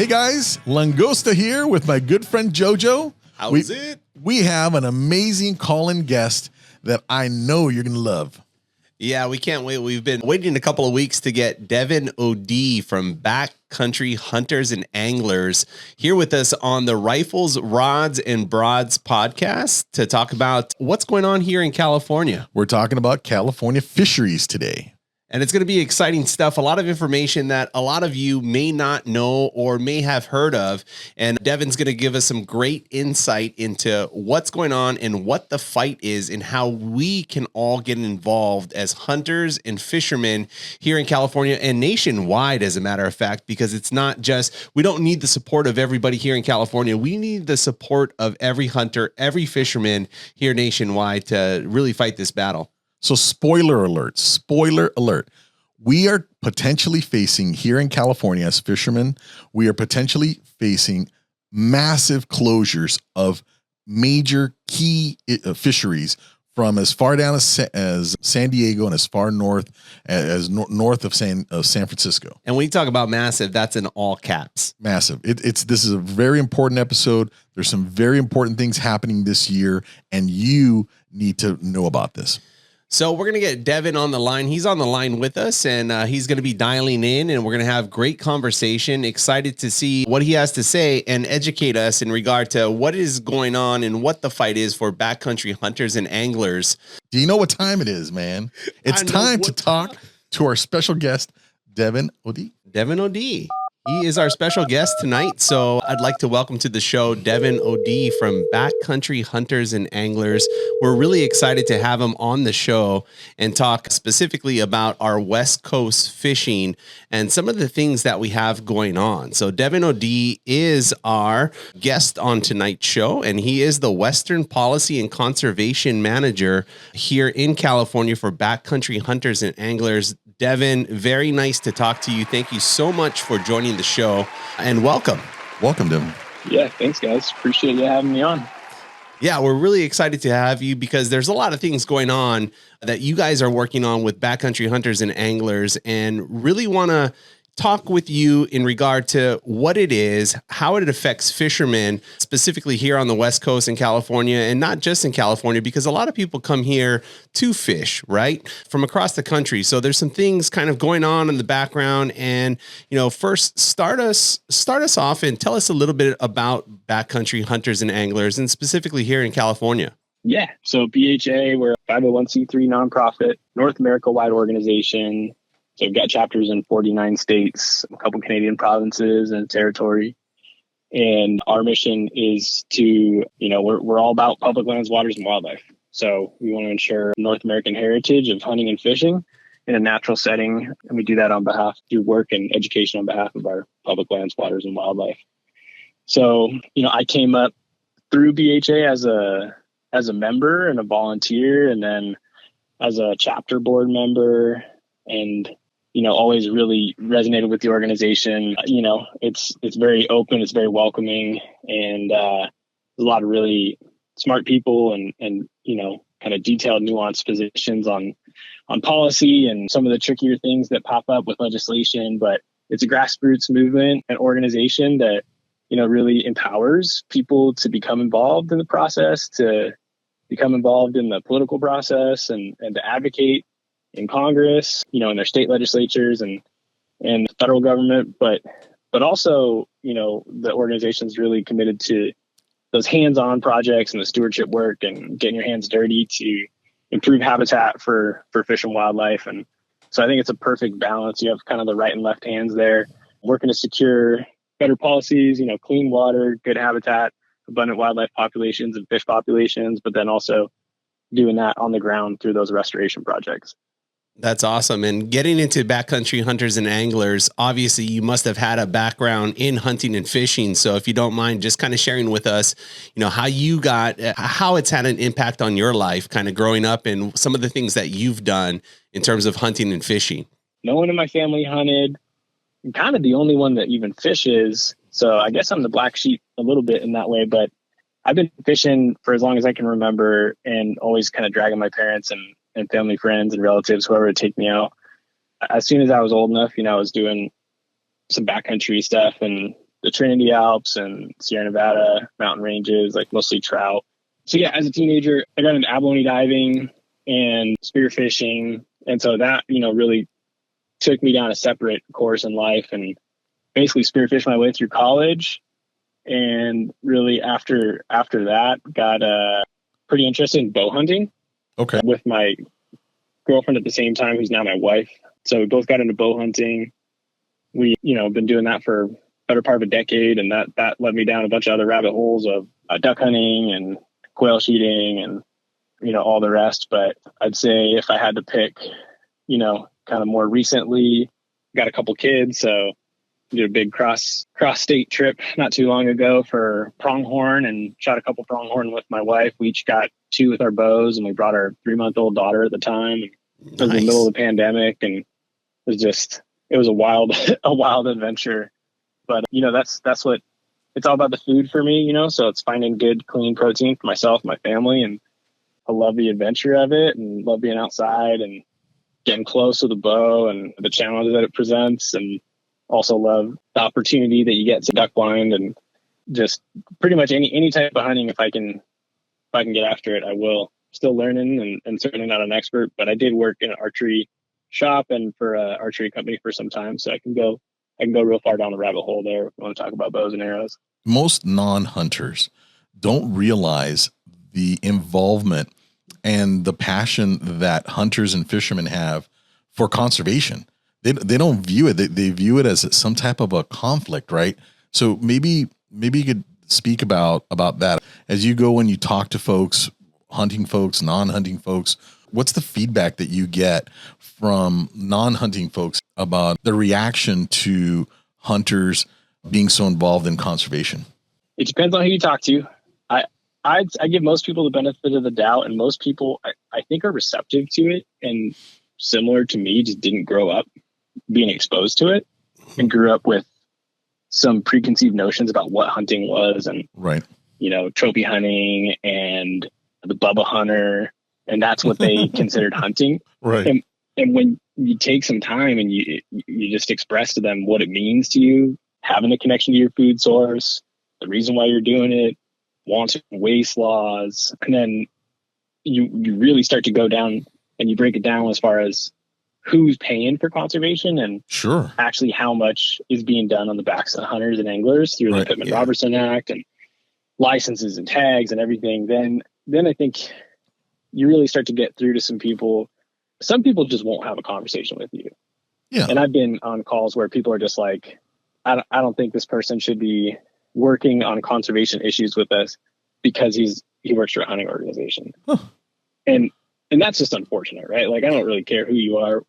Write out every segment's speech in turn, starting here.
Hey guys, Langosta here with my good friend JoJo. How's it? We have an amazing call-in guest that I know you're going to love. Yeah, we can't wait. We've been waiting a couple of weeks to get Devin O'Dea from Backcountry Hunters and Anglers here with us on the Rifles, Rods, and Broads podcast to talk about what's going on here in California. We're talking about California fisheries today. And it's going to be exciting stuff, a lot of information that a lot of you may not know or may have heard of. And Devin's going to give us some great insight into what's going on and what the fight is and how we can all get involved as hunters and fishermen here in California and nationwide, as a matter of fact, because it's not just, we don't need the support of everybody here in California. We need the support of every hunter, every fisherman here nationwide to really fight this battle. So spoiler alert. We are potentially facing here in California as fishermen, we are potentially facing massive closures of major key fisheries from as far down as San Diego and as far north as north of San Francisco. And when you talk about massive, that's in all caps. Massive. This is a very important episode. There's some very important things happening this year, and you need to know about this. So we're going to get Devin on the line. He's on the line with us, and he's going to be dialing in, and we're going to have great conversation. Excited to see what he has to say and educate us in regard to what is going on and what the fight is for backcountry hunters and anglers. Do you know what time it is, man? It's time to talk to our special guest, Devin O'Dea. Devin O'Dea. He is our special guest tonight, so I'd like to welcome to the show Devin O'Dea from Backcountry Hunters and Anglers. We're really excited to have him on the show and talk specifically about our West Coast fishing and some of the things that we have going on. So Devin O'Dea is our guest on tonight's show, and he is the Western Policy and Conservation Manager here in California for Backcountry Hunters and Anglers. Devin, very nice to talk to you. Thank you so much for joining the show, and welcome. Welcome, Devin. Yeah, thanks, guys. Appreciate you having me on. Yeah, we're really excited to have you because there's a lot of things going on that you guys are working on with Backcountry Hunters and Anglers, and really want to talk with you in regard to what it is, how it affects fishermen, specifically here on the West Coast in California, and not just in California, because a lot of people come here to fish, right, from across the country. So there's some things kind of going on in the background. And, you know, first start us off and tell us a little bit about Backcountry Hunters and Anglers, and specifically here in California. Yeah. So BHA, we're a 501c3 nonprofit, North America-wide organization. So we've got chapters in 49 states, a couple Canadian provinces and territory. And our mission is to, we're all about public lands, waters, and wildlife. So we want to ensure North American heritage of hunting and fishing in a natural setting. And we do that on behalf through work and education on behalf of our public lands, waters, and wildlife. So, I came up through BHA as a member and a volunteer, and then as a chapter board member, and always really resonated with the organization. It's very open, it's very welcoming, and there's a lot of really smart people and kind of detailed, nuanced positions on policy and some of the trickier things that pop up with legislation. But it's a grassroots movement and organization that really empowers people to become involved in the process, to become involved in the political process, and to advocate in Congress, in their state legislatures and the federal government, but also, the organization is really committed to those hands-on projects and the stewardship work and getting your hands dirty to improve habitat for fish and wildlife. And so I think it's a perfect balance. You have kind of the right and left hands there, working to secure better policies, clean water, good habitat, abundant wildlife populations and fish populations, but then also doing that on the ground through those restoration projects. That's awesome. And getting into Backcountry Hunters and Anglers, obviously you must have had a background in hunting and fishing. So if you don't mind just kind of sharing with us, how it's had an impact on your life kind of growing up and some of the things that you've done in terms of hunting and fishing. No one in my family hunted. I'm kind of the only one that even fishes. So I guess I'm the black sheep a little bit in that way, but I've been fishing for as long as I can remember, and always kind of dragging my parents and family, friends, and relatives, whoever would take me out. As soon as I was old enough, I was doing some backcountry stuff and the Trinity Alps and Sierra Nevada mountain ranges, like mostly trout. So yeah, as a teenager, I got into abalone diving and spearfishing. And so that, really took me down a separate course in life, and basically spearfished my way through college. And really after that, got pretty interested in bow hunting. Okay. With my girlfriend at the same time, who's now my wife. So we both got into bow hunting. We, been doing that for better part of a decade, and that led me down a bunch of other rabbit holes of duck hunting and quail shooting and all the rest. But I'd say if I had to pick, kind of more recently, got a couple kids, so did a big cross state trip not too long ago for pronghorn, and shot a couple pronghorn with my wife. We each got 2 with our bows, and we brought our 3-month-old daughter at the time. It was in the middle of the pandemic, and it was a wild adventure. But that's what it's all about, the food for me, so it's finding good, clean protein for myself, my family, and I love the adventure of it and love being outside and getting close with a bow and the challenge that it presents, and also love the opportunity that you get to duck blind, and just pretty much any type of hunting. If I can get after it, I will. Still learning and certainly not an expert, but I did work in an archery shop and for an archery company for some time. So I can go real far down the rabbit hole there if you want to talk about bows and arrows. Most non-hunters don't realize the involvement and the passion that hunters and fishermen have for conservation. They don't view it. They view it as some type of a conflict, right? So maybe you could speak about that as you go and you talk to folks, hunting folks, non-hunting folks. What's the feedback that you get from non-hunting folks about the reaction to hunters being so involved in conservation? It depends on who you talk to. I give most people the benefit of the doubt, and most people I think are receptive to it, and similar to me, just didn't grow up being exposed to it and grew up with some preconceived notions about what hunting was, and right, trophy hunting and the Bubba hunter, and that's what they considered hunting. Right. And when you take some time and you just express to them what it means to you, having a connection to your food source, the reason why you're doing it, wanton waste laws, and then you really start to go down and you break it down as far as who's paying for conservation and sure, actually how much is being done on the backs of hunters and anglers through the Pittman-Robertson Act and licenses and tags and everything. Then I think you really start to get through to some people. Some people just won't have a conversation with you. Yeah. And I've been on calls where people are just like, I don't think this person should be working on conservation issues with us because he works for a hunting organization. Huh. And that's just unfortunate, right? Like, I don't really care who you are.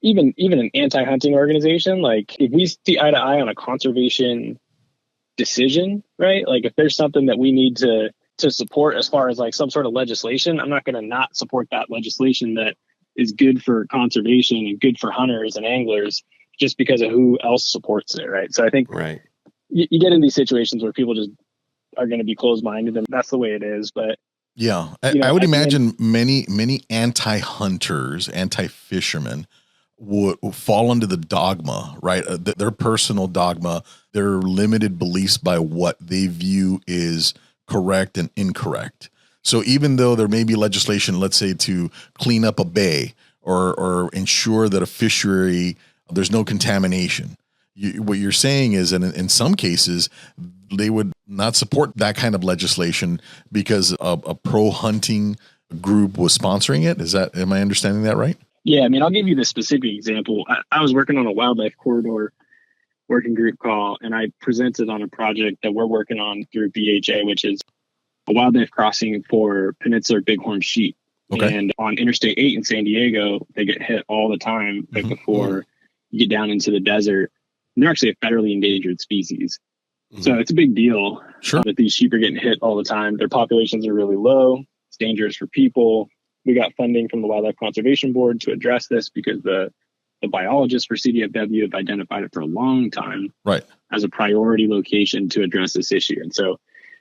Even an anti-hunting organization, like if we see eye to eye on a conservation decision, right? Like if there's something that we need to support as far as like some sort of legislation, I'm not going to not support that legislation that is good for conservation and good for hunters and anglers just because of who else supports it, right? So I think you get in these situations where people just are going to be closed-minded, and that's the way it is. But yeah, I would imagine many anti-hunters, anti-fishermen would fall into the dogma, right? Their personal dogma, their limited beliefs by what they view is correct and incorrect. So even though there may be legislation, let's say to clean up a bay or ensure that a fishery, there's no contamination. What you're saying is, and in some cases, they would not support that kind of legislation because a pro-hunting group was sponsoring it. Am I understanding that right? Yeah, I mean, I'll give you the specific example. I was working on a wildlife corridor working group call, and I presented on a project that we're working on through BHA, which is a wildlife crossing for peninsular bighorn sheep. Okay. And on Interstate 8 in San Diego, they get hit all the time right before you get down into the desert. And they're actually a federally endangered species. So it's a big deal that these sheep are getting hit all the time. Their populations are really low. It's dangerous for people. We got funding from the Wildlife Conservation Board to address this because the biologists for CDFW have identified it for a long time as a priority location to address this issue. And so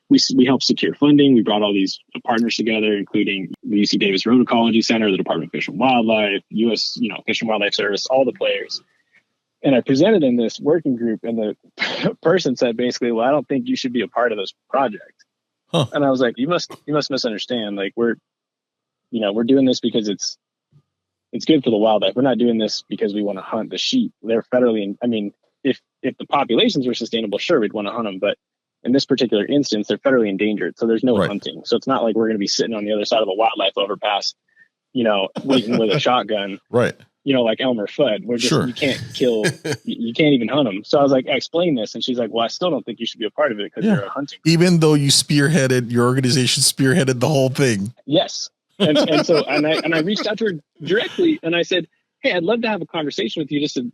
we helped secure funding. We brought all these partners together, including the UC Davis Road Ecology Center, the Department of Fish and Wildlife, U.S. Fish and Wildlife Service, all the players. And I presented in this working group, and the person said basically, well, I don't think you should be a part of this project. Huh. And I was like, you must misunderstand. Like, we're doing this because it's good for the wildlife. We're not doing this because we want to hunt the sheep. They're federally, I mean, if the populations were sustainable, sure, we'd want to hunt them. But in this particular instance, they're federally endangered. So there's no hunting. So it's not like we're going to be sitting on the other side of a wildlife overpass, waiting with a shotgun. Right. Like Elmer Fudd. We're just, you can't kill, you can't even hunt them. So I was like, I explained this, and she's like, well, I still don't think you should be a part of it because you're a hunting. Even though your organization spearheaded the whole thing. Yes. And so I reached out to her directly, and I said, hey, I'd love to have a conversation with you just to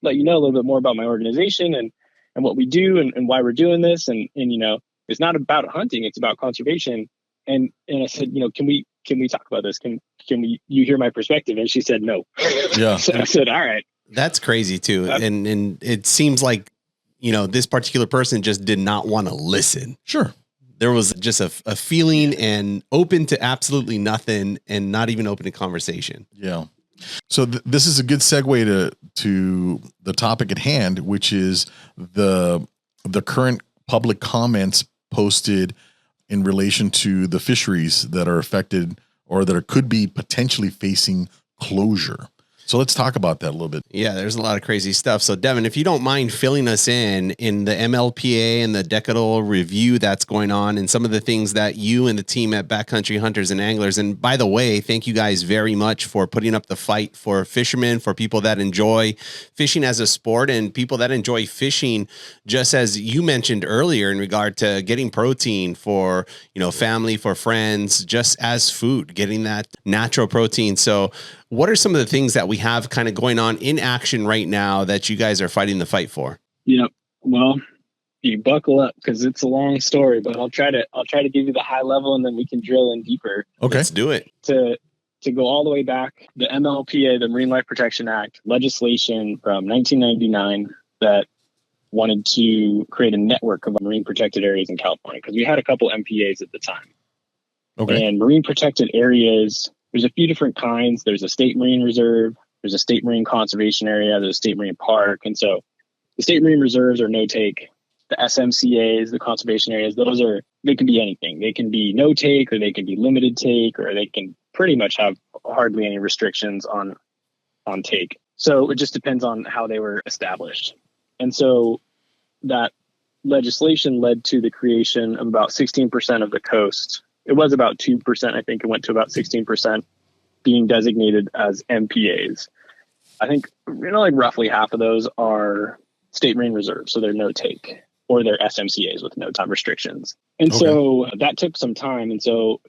let you know a little bit more about my organization and what we do and why we're doing this. And it's not about hunting, it's about conservation. And I said, can we talk about this? Can you hear my perspective? And she said, no. Yeah. So I said, all right. That's crazy too. And it seems like, this particular person just did not want to listen. Sure. There was just a feeling and open to absolutely nothing and not even open to conversation. Yeah. So this is a good segue to the topic at hand, which is the current public comments posted in relation to the fisheries that are affected or that could be potentially facing closure. So let's talk about that a little bit. Yeah, there's a lot of crazy stuff. So Devin, if you don't mind filling us in the MLPA and the decadal review that's going on and some of the things that you and the team at Backcountry Hunters and Anglers, and by the way, thank you guys very much for putting up the fight for fishermen, for people that enjoy fishing as a sport and people that enjoy fishing, just as you mentioned earlier in regard to getting protein for, family, for friends, just as food, getting that natural protein. So what are some of the things that we have kind of going on in action right now that you guys are fighting the fight for? Well, you buckle up because it's a long story, but I'll try to give you the high level, and then we can drill in deeper. Okay, let's do it. To go all the way back, the MLPA, the Marine Life Protection Act, legislation from 1999 that wanted to create a network of marine protected areas in California, because we had a couple MPAs at the time. Okay. And marine protected areas, there's a few different kinds. There's a state marine reserve, there's a state marine conservation area, there's a state marine park. And so the state marine reserves are no take. The SMCAs, the conservation areas, they can be anything. They can be no take, or they can be limited take, or they can pretty much have hardly any restrictions on take. So it just depends on how they were established. And so that legislation led to the creation of about 16% of the coast. It was about 2%. I think it went to about 16% being designated as MPAs. I think, roughly half of those are state marine reserves. So they're no take, or they're SMCAs with no time restrictions. And so that took some time. And so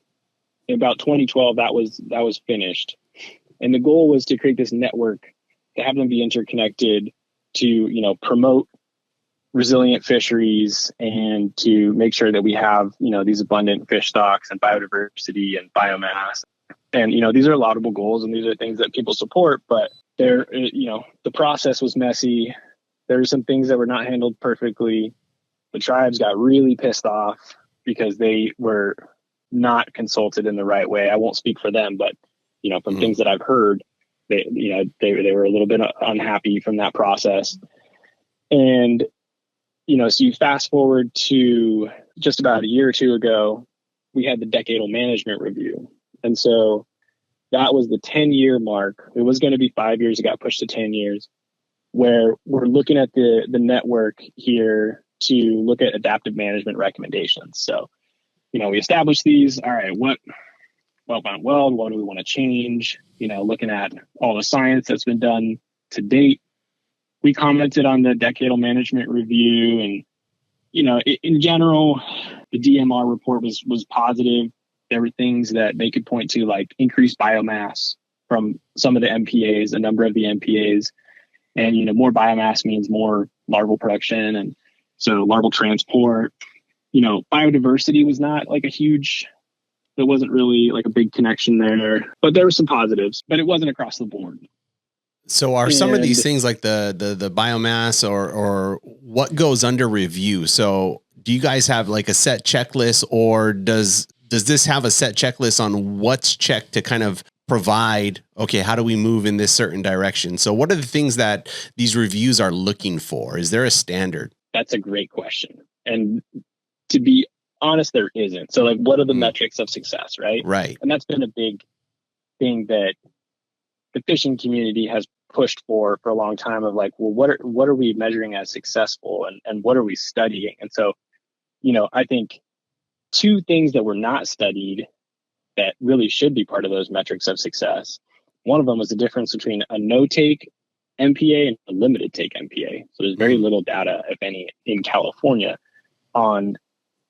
in about 2012, that was finished. And the goal was to create this network, to have them be interconnected, to, promote resilient fisheries and to make sure that we have, these abundant fish stocks and biodiversity and biomass. And, these are laudable goals and these are things that people support, but the process was messy. There were some things that were not handled perfectly. The tribes got really pissed off because they were not consulted in the right way. I won't speak for them, but, from things that I've heard, they were a little bit unhappy from that process. And, so you fast forward to just about a year or two ago, we had the decadal management review. And so that was the 10-year mark. It was going to be 5 years. It got pushed to 10 years, where we're looking at the network here to look at adaptive management recommendations. So, we established these. All right, what do we want to change? Looking at all the science that's been done to date. We commented on the decadal management review, and, in general, the DMR report was positive. There were things that they could point to, like increased biomass from some of the MPAs, a number of the MPAs. And, more biomass means more larval production. And so larval transport, biodiversity was not like there wasn't really like a big connection there, but there were some positives, but it wasn't across the board. So are some of these things like the biomass or what goes under review? So do you guys have like a set checklist, or does this have a set checklist on what's checked to kind of provide, okay, how do we move in this certain direction? So what are the things that these reviews are looking for? Is there a standard? That's a great question. And to be honest, there isn't. So like, what are the metrics of success, right? Right. And that's been a big thing that the fishing community has pushed for a long time, of like, well, what are we measuring as successful, and what are we studying? And so, I think two things that were not studied that really should be part of those metrics of success. One of them was the difference between a no-take MPA and a limited take MPA. So there's very little data, if any, in California on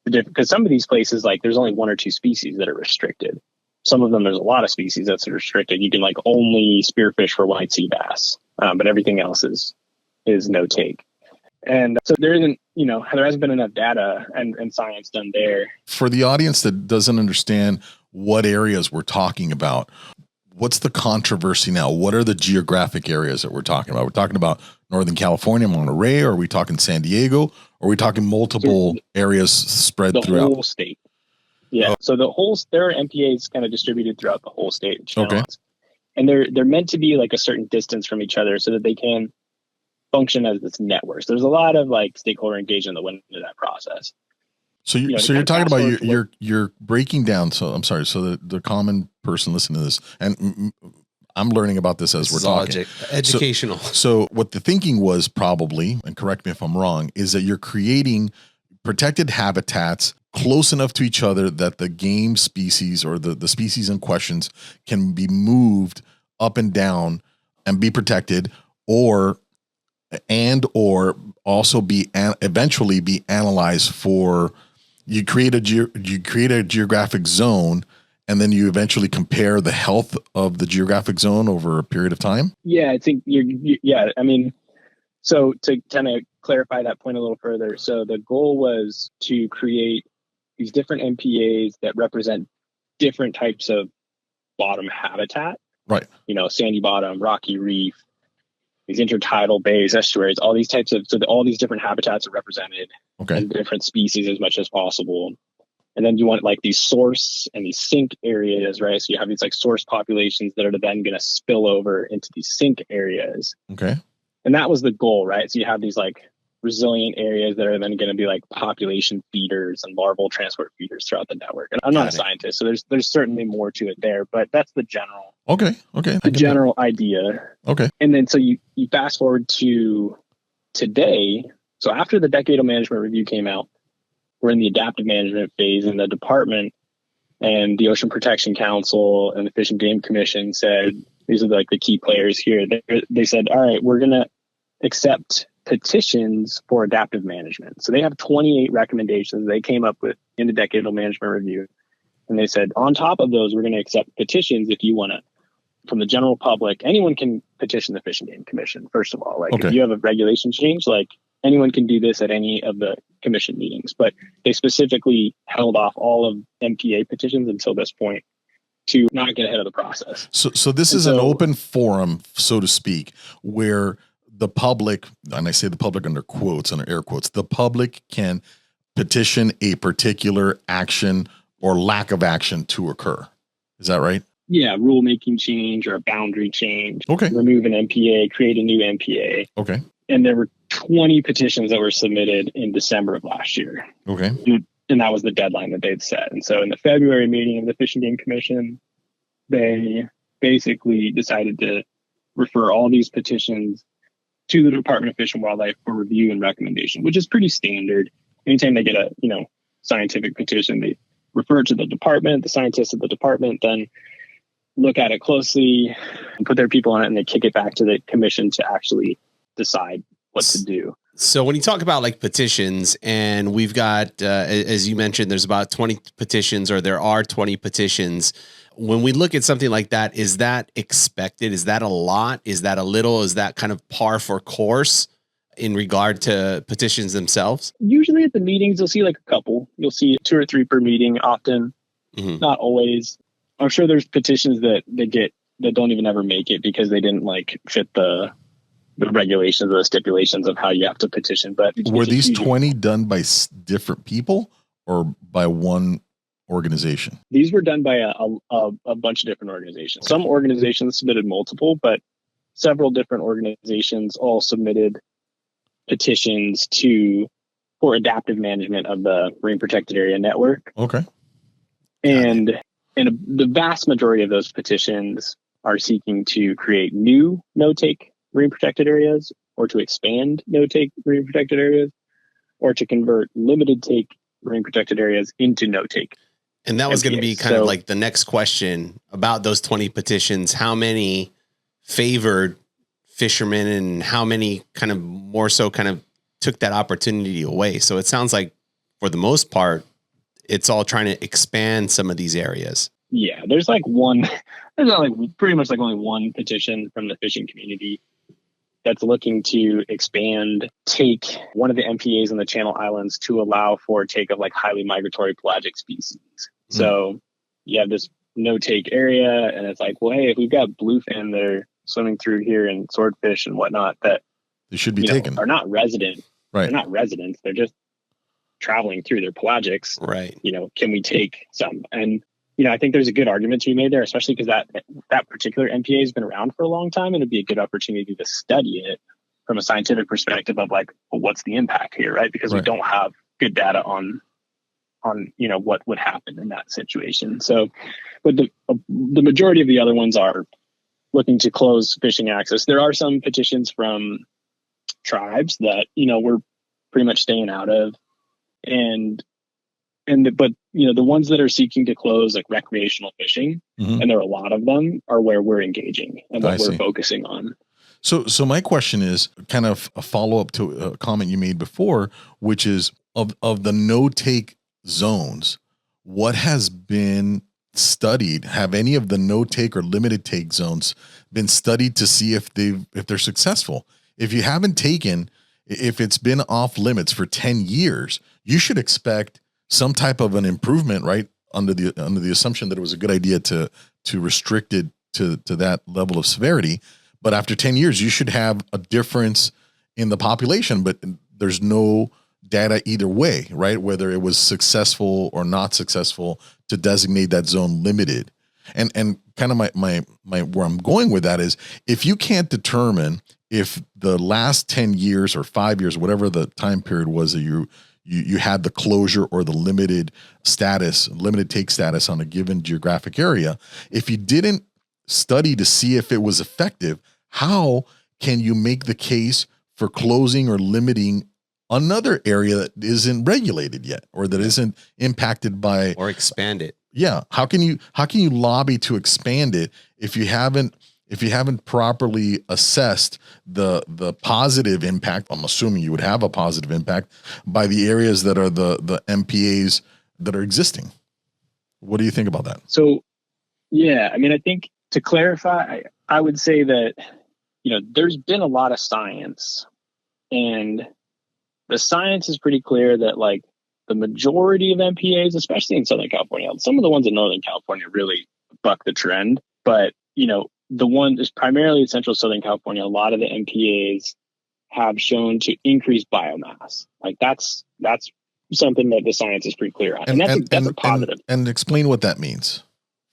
the difference, because some of these places, like, there's only one or two species that are restricted. Some of them, there's a lot of species that's restricted. You can like only spearfish for white sea bass, but everything else is no take. And so there hasn't been enough data and science done there. For the audience that doesn't understand what areas we're talking about, what's the controversy now? What are the geographic areas that we're talking about? We're talking about Northern California, Monterey, or are we talking San Diego? Or are we talking multiple areas spread throughout? The whole state. Yeah. So there are MPAs kind of distributed throughout the whole state. Okay. And they're meant to be like a certain distance from each other so that they can function as this network. So there's a lot of like stakeholder engagement that went into that process. So you're talking about you're breaking down. So I'm sorry. So the common person listening to this, and I'm learning about this as we're talking. Educational. So what the thinking was probably, and correct me if I'm wrong, is that you're creating protected habitats close enough to each other that the game species or the species in questions can be moved up and down and be protected, or also eventually be analyzed for. You create a geographic zone, and then you eventually compare the health of the geographic zone over a period of time. Yeah, I think I mean, so to kind of clarify that point a little further, so the goal was to create these different MPAs that represent different types of bottom habitat. Right. Sandy bottom, rocky reef, these intertidal bays, estuaries, all these types of, all these different habitats are represented. Okay. And different species as much as possible. And then you want like these source and these sink areas, right? So you have these like source populations that are then going to spill over into these sink areas. Okay. And that was the goal, right? So you have these like resilient areas that are then going to be like population feeders and larval transport feeders throughout the network. And I'm not a scientist, so there's certainly more to it there, but that's the general. Okay. The general idea. Okay. And then so you fast forward to today. So after the decadal management review came out, we're in the adaptive management phase, and the department and the Ocean Protection Council and the Fish and Game Commission said, these are like the key players here. They said, all right, we're going to accept petitions for adaptive management. So they have 28 recommendations they came up with in the decadal management review. And they said, on top of those, we're going to accept petitions if you want to. From the general public, anyone can petition the Fish and Game Commission, first of all. Like, if you have a regulation change, like, anyone can do this at any of the commission meetings. But they specifically held off all of MPA petitions until this point to not get ahead of the process. So this is an open forum, so to speak, where the public, and I say the public under quotes, under air quotes, the public can petition a particular action or lack of action to occur. Is that right? Yeah, rulemaking change or a boundary change. Okay. Remove an MPA, create a new MPA. Okay. And there were 20 petitions that were submitted in December of last year. Okay. And that was the deadline that they'd set. And so in the February meeting of the Fish and Game Commission, they basically decided to refer all these petitions to the Department of Fish and Wildlife for review and recommendation, which is pretty standard. Anytime they get a scientific petition, they refer it to the department, the scientists at the department, then look at it closely and put their people on it, and they kick it back to the commission to actually decide what to do. So when you talk about like petitions, and we've got, as you mentioned, there's about 20 petitions, or there are 20 petitions. When we look at something like that, is that expected? Is that a lot? Is that a little? Is that kind of par for course in regard to petitions themselves? Usually at the meetings, you'll see like a couple. You'll see 2 or 3 per meeting often, not always. I'm sure there's petitions that don't even ever make it because they didn't like fit the regulations or the stipulations of how you have to petition. But were these 20 done by different people or by one organization? These were done by a bunch of different organizations. Some organizations submitted multiple, but several different organizations all submitted petitions for adaptive management of the marine protected area network. Okay. And the vast majority of those petitions are seeking to create new no-take marine protected areas, or to expand no-take marine protected areas, or to convert limited take marine protected areas into no-take. And that was going to be kind of like the next question about those 20 petitions. How many favored fishermen and how many kind of more so kind of took that opportunity away? So it sounds like for the most part, it's all trying to expand some of these areas. Yeah, there's pretty much only one petition from the fishing community that's looking to take one of the MPAs in the Channel Islands to allow for take of like highly migratory pelagic species. So you have this no take area, and it's like, well, hey, if we've got bluefin that are swimming through here and swordfish and whatnot that they should be taken, are not resident. Right. They're not residents. They're just traveling through their pelagics. Right. Can we take some? And I think there's a good argument to be made there, especially because that particular MPA has been around for a long time, and it'd be a good opportunity to study it from a scientific perspective of like, well, what's the impact here, right? Because we don't have good data on what would happen in that situation. So, but the majority of the other ones are looking to close fishing access. There are some petitions from tribes that we're pretty much staying out of, but the ones that are seeking to close like recreational fishing, and there are a lot of them, are where we're engaging and what we're focusing on. So my question is kind of a follow up to a comment you made before, which is of the no take zones, what has been studied? Have any of the no take or limited take zones been studied to see if they're successful? If you haven't taken, if it's been off limits for 10 years, you should expect some type of an improvement, right? Under the assumption that it was a good idea to restrict it to that level of severity. But after 10 years, you should have a difference in the population, but there's no data either way, right? Whether it was successful or not successful to designate that zone limited. And kind of my where I'm going with that is, if you can't determine if the last 10 years or 5 years, whatever the time period was that you had the closure or the limited take status on a given geographic area, if you didn't study to see if it was effective, how can you make the case for closing or limiting another area that isn't regulated yet, or that isn't impacted by, or expand it? Yeah. How can you lobby to expand it if you haven't properly assessed the positive impact? I'm assuming you would have a positive impact by the areas that are the MPAs that are existing. What do you think about that? So, yeah, I mean, I think to clarify, I would say that, there's been a lot of science, and the science is pretty clear that like the majority of MPAs, especially in Southern California, some of the ones in Northern California really buck the trend, but the one is primarily in Central Southern California. A lot of the MPAs have shown to increase biomass. Like that's something that the science is pretty clear on, and that's a positive. And explain what that means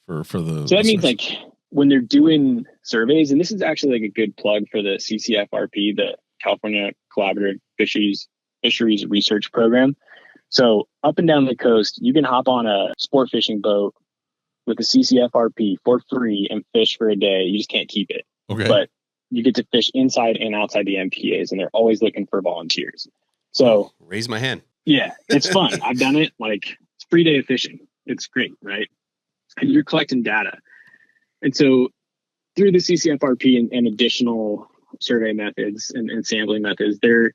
for the. So that means like when they're doing surveys, and this is actually like a good plug for the CCFRP, the California Collaborative Fisheries Research Program. So up and down the coast, you can hop on a sport fishing boat with the CCFRP for free and fish for a day. You just can't keep it. Okay. But you get to fish inside and outside the MPAs, and they're always looking for volunteers. So raise my hand. Yeah, it's fun. I've done it. Like, it's a free day of fishing. It's great, right? And you're collecting data. And so through the CCFRP and additional survey methods and sampling methods, they're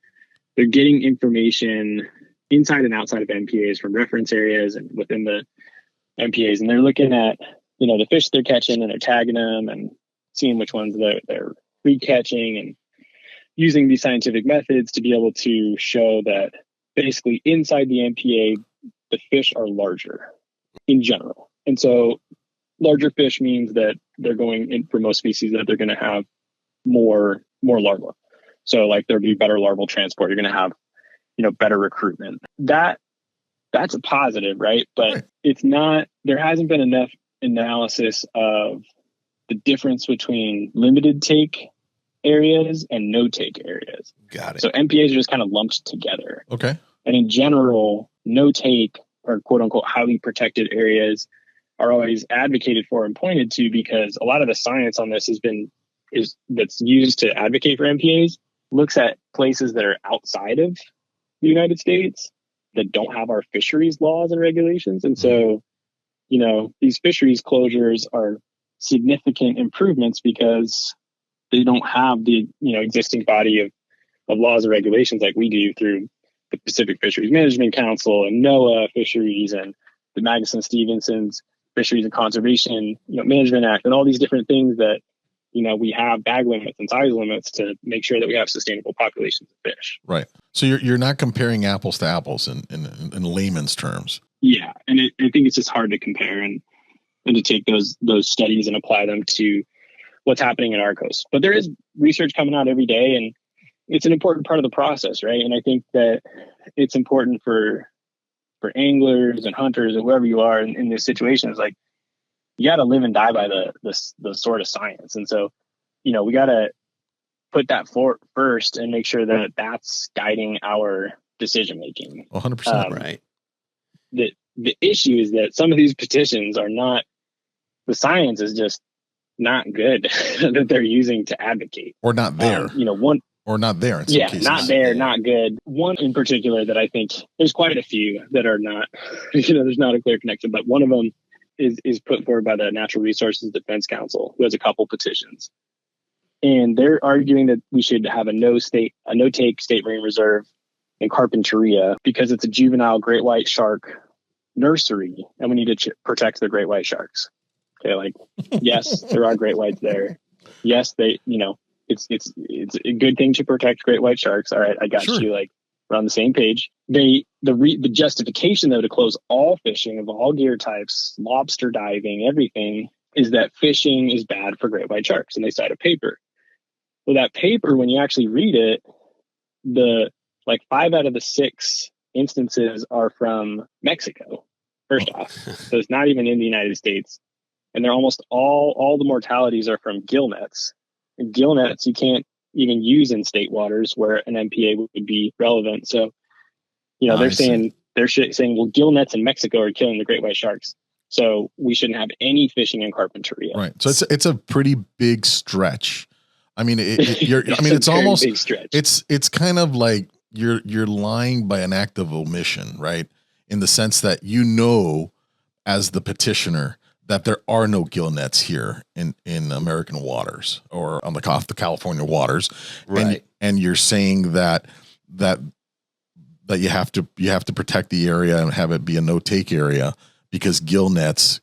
getting information inside and outside of MPAs from reference areas and within the MPAs. And they're looking at, the fish they're catching, and they're tagging them and seeing which ones they're re-catching, and using these scientific methods to be able to show that basically inside the MPA, the fish are larger in general. And so larger fish means that they're going in, for most species, that they're going to have more larvae. So like there'll be better larval transport. You're going to have, better recruitment. That that's a positive, right? But Right. it's not, there hasn't been enough analysis of the difference between limited take areas and no take areas. Got it. So MPAs are just kind of lumped together. Okay. And in general, no take or quote unquote highly protected areas are always advocated for and pointed to, because a lot of the science on this that's used to advocate for MPAs looks at places that are outside of the United States that don't have our fisheries laws and regulations. And so, these fisheries closures are significant improvements because they don't have the, existing body of laws and regulations like we do through the Pacific Fisheries Management Council and NOAA Fisheries and the Magnuson-Stevenson's Fisheries and Conservation Management Act, and all these different things that, we have bag limits and size limits to make sure that we have sustainable populations of fish. Right. So you're not comparing apples to apples in layman's terms. Yeah. And I think it's just hard to compare and to take those studies and apply them to what's happening in our coast. But there is research coming out every day, and it's an important part of the process, right? And I think that it's important for anglers and hunters and whoever you are in this situation, is like, you got to live and die by the sort of science. And so, we got to put that first and make sure that that's guiding our decision making. 100%. Right. The issue is that some of these petitions are not, the science is just not good that they're using to advocate. Or not there. Or not there in some cases. Not there, not good. One in particular that I think, there's quite a few that are not, there's not a clear connection, but one of them is put forward by the Natural Resources Defense Council, who has a couple petitions. And they're arguing that we should have a no-take state marine reserve in Carpinteria because it's a juvenile great white shark nursery, and we need to protect the great white sharks. Okay, yes, there are great whites there. Yes, they, it's a good thing to protect great white sharks. All right, I got Sure. you. We're on the same page. The justification though to close all fishing of all gear types, lobster diving, everything, is that fishing is bad for great white sharks, and they cite a paper. Well, that paper, when you actually read it, 5 out of the 6 instances are from Mexico. First off, so it's not even in the United States, and they're almost all the mortalities are from gill nets. And gill nets you can't even use in state waters where an MPA would be relevant. So, they're saying, well, gill nets in Mexico are killing the great white sharks, so we shouldn't have any fishing in Carpinteria. Right. So it's a pretty big stretch. I mean, it's almost big stretch. It's kind of like you're lying by an act of omission, right? In the sense that as the petitioner, that there are no gill nets here in American waters or on the California waters, Right. And you're saying that you have to protect the area and have it be a no take area because gill nets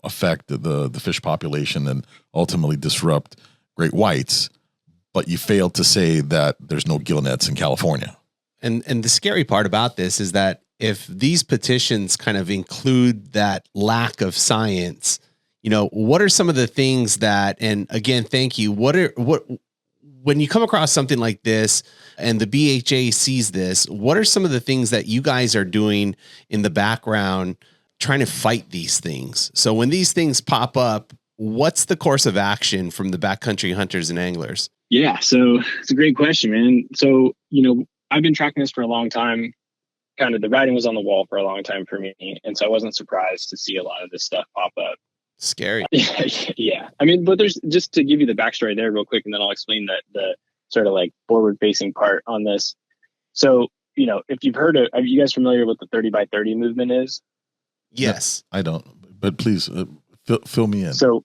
affect the fish population and ultimately disrupt great whites, but you failed to say that there's no gill nets in California. And the scary part about this is that if these petitions kind of include that lack of science, what are some of the things that, and again, thank you. When you come across something like this and the BHA sees this, what are some of the things that you guys are doing in the background trying to fight these things? So when these things pop up, what's the course of action from the backcountry hunters and anglers? Yeah, so it's a great question, man. So, I've been tracking this for a long time. Kind of the writing was on the wall for a long time for me. And so I wasn't surprised to see a lot of this stuff pop up. Scary. Yeah. I mean, but there's, just to give you the backstory there real quick, and then I'll explain the sort of forward facing part on this. So, if you've heard of, are you guys familiar with the 30 by 30 movement is? Yes. I don't, but please fill me in. So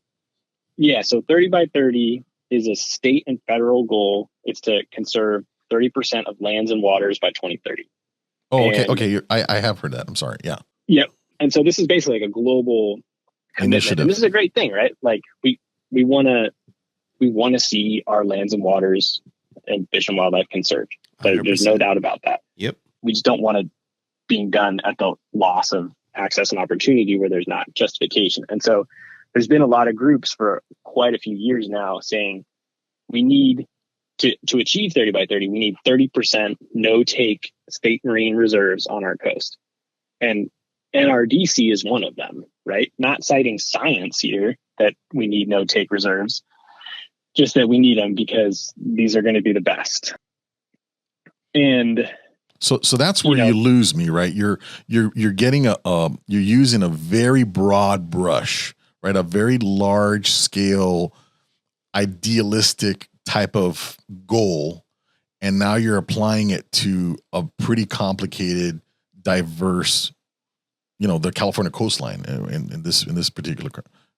30 by 30 is a state and federal goal. It's to conserve 30% of lands and waters by 2030. Oh, okay. Okay. I have heard that. I'm sorry. Yeah. Yep. And so this is basically a global initiative. And this is a great thing, right? We want to see our lands and waters and fish and wildlife conserved. There's no doubt about that. Yep. We just don't want it being done at the loss of access and opportunity where there's not justification. And so there's been a lot of groups for quite a few years now saying we need to achieve 30 by 30, we need 30% no take state marine reserves on our coast. And NRDC is one of them, right? Not citing science here that we need no take reserves, just that we need them because these are going to be the best. And so that's where you lose me, right? You're getting you're using a very broad brush, right? A very large scale, idealistic type of goal. And now you're applying it to a pretty complicated, diverse, the California coastline in this particular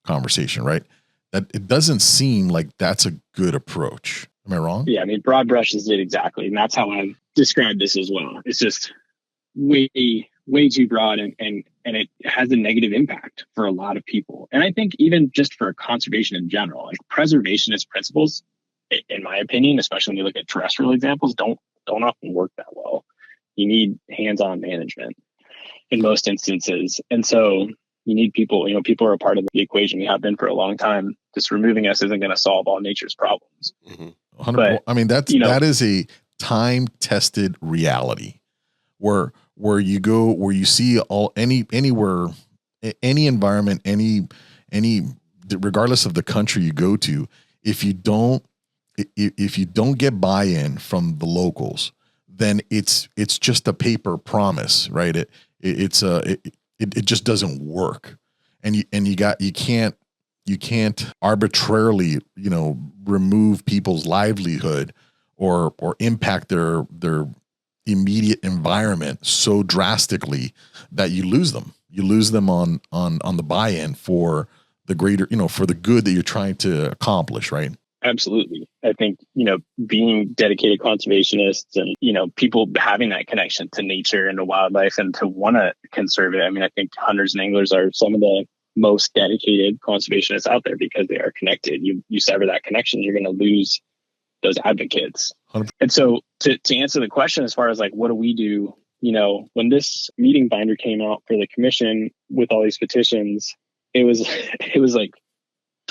conversation, right? That it doesn't seem like that's a good approach. Am I wrong? Yeah, I mean, broad brushes did exactly, and that's how I described this as well. It's just way too broad, and it has a negative impact for a lot of people. And I think even just for conservation in general, like preservationist principles, in my opinion, especially when you look at terrestrial examples, don't often work that well. You need hands-on management in most instances, and so you need people. People are a part of the equation. We have been for a long time. Just removing us isn't going to solve all nature's problems. Mm-hmm. But, I mean, that is a time-tested reality where you go, where you see anywhere, any environment, any regardless of the country you go to, if you don't get buy-in from the locals, then it's just a paper promise, right? It just doesn't work. And you can't arbitrarily, remove people's livelihood or impact their immediate environment so drastically that you lose them. You lose them on the buy-in for the greater, for the good that you're trying to accomplish, right? Absolutely. I think, being dedicated conservationists and, people having that connection to nature and to wildlife and to want to conserve it. I mean, I think hunters and anglers are some of the most dedicated conservationists out there because they are connected. You sever that connection, you're going to lose those advocates. 100%. And so to answer the question, as far as like, what do we do? When this meeting binder came out for the commission with all these petitions, it was like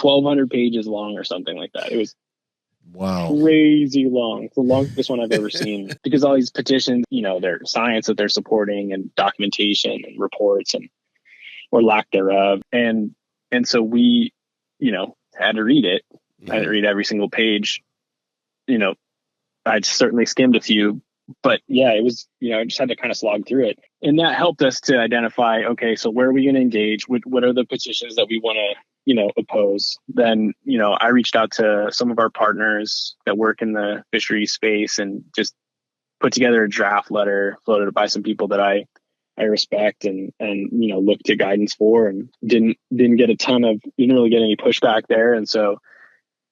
1,200 pages long or something like that. It was crazy long. It's the longest one I've ever seen because all these petitions, they're science that they're supporting and documentation and reports or lack thereof. And so we, had to read it. I had to read every single page. I certainly skimmed a few, but yeah, it was, I just had to kind of slog through it. And that helped us to identify, okay, so where are we going to engage? What are the petitions that we want to, oppose? Then, I reached out to some of our partners that work in the fishery space and just put together a draft letter floated by some people that I respect and look to guidance for, and didn't really get any pushback there. And so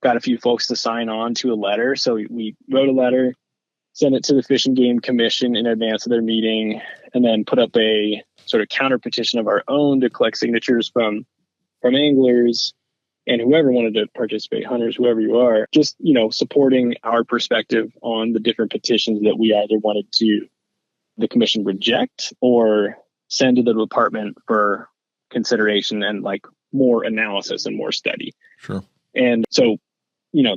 got a few folks to sign on to a letter. So we wrote a letter, sent it to the Fish and Game Commission in advance of their meeting, and then put up a sort of counter petition of our own to collect signatures from anglers and whoever wanted to participate, hunters, whoever you are, just, supporting our perspective on the different petitions that we either wanted to the commission reject or send to the department for consideration and like more analysis and more study. Sure. And so,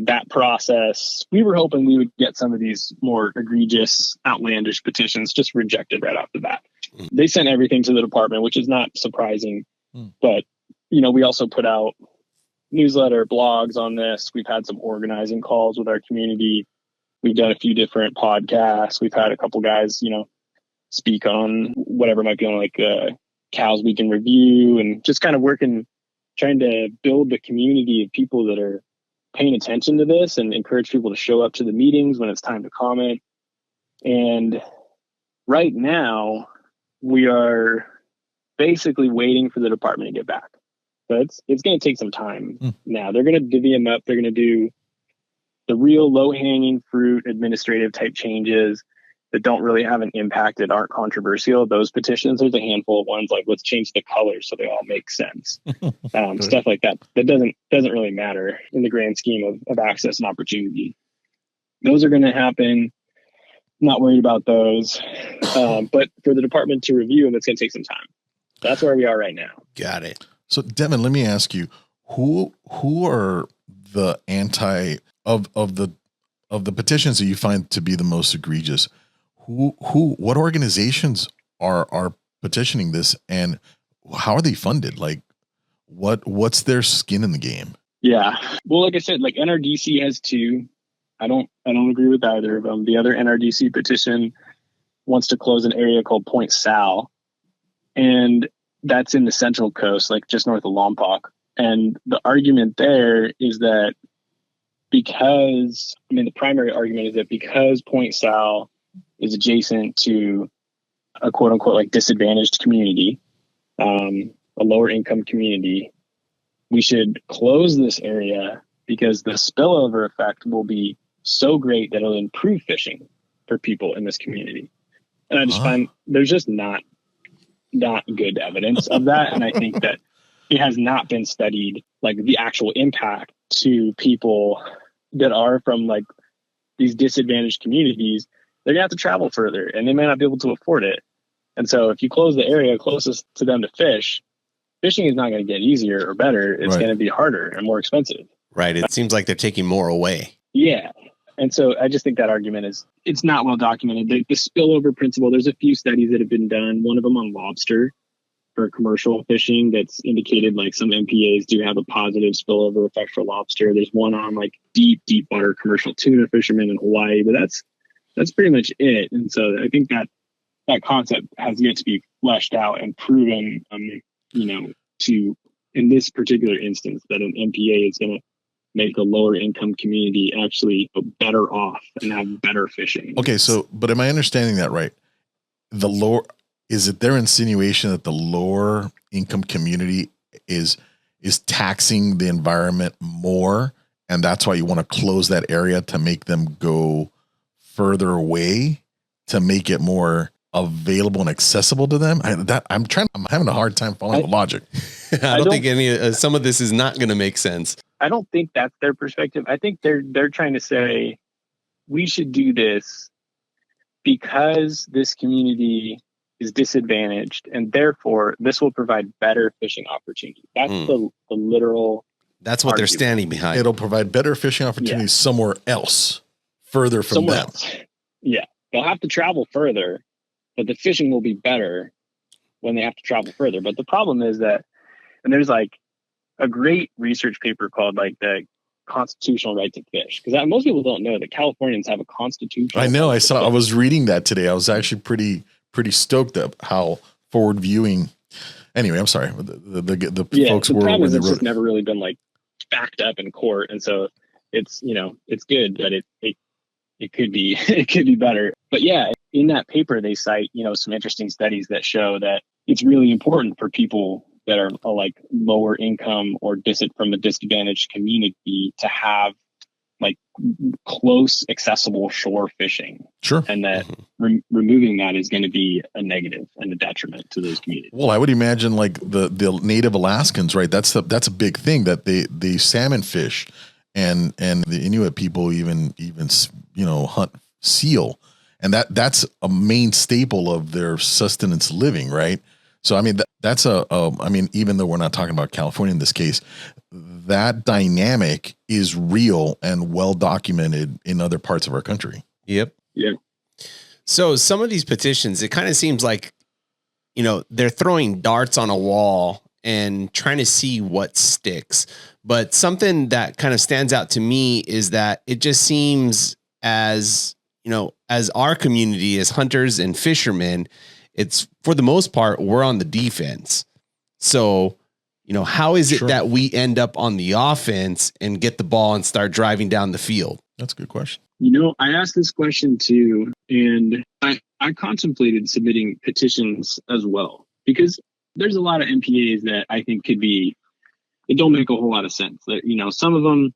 that process, we were hoping we would get some of these more egregious, outlandish petitions just rejected right off the bat. They sent everything to the department, which is not surprising, but, we also put out newsletter, blogs on this. We've had some organizing calls with our community. We've done a few different podcasts. We've had a couple guys, speak on whatever might be on like Cows Week in Review, and just kind of trying to build the community of people that are paying attention to this and encourage people to show up to the meetings when it's time to comment. And right now we are basically waiting for the department to get back. But it's going to take some time. Now they're going to divvy them up. They're going to do the real low-hanging fruit administrative type changes that don't really have an impact, that aren't controversial. Those petitions, there's a handful of ones like, let's change the colors so they all make sense. Stuff like that doesn't really matter in the grand scheme of access and opportunity. Those are going to happen. Not worried about those. But for the department to review them, it's going to take some time. That's where we are right now. Got it. So Devin, let me ask you, who are the of the petitions that you find to be the most egregious? What organizations are petitioning this, and how are they funded? Like, what's their skin in the game? Yeah. Well, like I said, like NRDC has two. I don't agree with either of them. The other NRDC petition wants to close an area called Point Sal, and that's in the Central Coast, like just north of Lompoc. And the argument there is that the primary argument is that because Point Sal is adjacent to a quote unquote like disadvantaged community, a lower income community, we should close this area because the spillover effect will be so great that it'll improve fishing for people in this community. And I just find there's just not good evidence of that. And I think that it has not been studied, like the actual impact to people that are from like these disadvantaged communities. They're gonna have to travel further and they may not be able to afford it. And so if you close the area closest to them to fish, fishing is not going to get easier or better. It's going to be harder and more expensive. Right. It seems like they're taking more away. Yeah. And so I just think that argument it's not well documented. The spillover principle, there's a few studies that have been done. One of them on lobster for commercial fishing that's indicated like some MPAs do have a positive spillover effect for lobster. There's one on like deep water commercial tuna fishermen in Hawaii, but that's pretty much it. And so I think that concept has yet to be fleshed out and proven, to, in this particular instance, that an MPA is going to make a lower income community actually better off and have better fishing. Okay. So, but am I understanding that right? Is it their insinuation that the lower income community is taxing the environment more? And that's why you want to close that area to make them go further away to make it more available and accessible to them? I'm having a hard time following the logic. I don't think some of this is not going to make sense. I don't think that's their perspective. I think they're trying to say we should do this because this community is disadvantaged and therefore this will provide better fishing opportunities. That's the literal. That's what argument. They're standing behind. It'll provide better fishing opportunities somewhere else, further from them. Yeah. They'll have to travel further, but the fishing will be better when they have to travel further. But the problem is that, and there's like a great research paper called like the constitutional right to fish. Because most people don't know that Californians have a constitutional. I know. I was reading that today. I was actually pretty stoked at how forward viewing. Anyway, I'm sorry. The folks the were. Problem is it's just never really been like backed up in court, and so it's it's good, but it could be better. But yeah, in that paper they cite some interesting studies that show that it's really important for people that are like lower income or from a disadvantaged community to have like close, accessible shore fishing. Sure. And that removing that is going to be a negative and a detriment to those communities. Well, I would imagine like the native Alaskans, right? That's a big thing that they salmon fish, and the Inuit people even hunt seal, and that's a main staple of their sustenance living, right? So, I mean, that's even though we're not talking about California in this case, that dynamic is real and well documented in other parts of our country. Yep. Yeah. So some of these petitions, it kind of seems like, they're throwing darts on a wall and trying to see what sticks. But something that kind of stands out to me is that it just seems as our community as hunters and fishermen, it's for the most part, we're on the defense. So, how is it that we end up on the offense and get the ball and start driving down the field? That's a good question. I asked this question too, and I contemplated submitting petitions as well, because there's a lot of MPAs that I think it don't make a whole lot of sense. That, some of them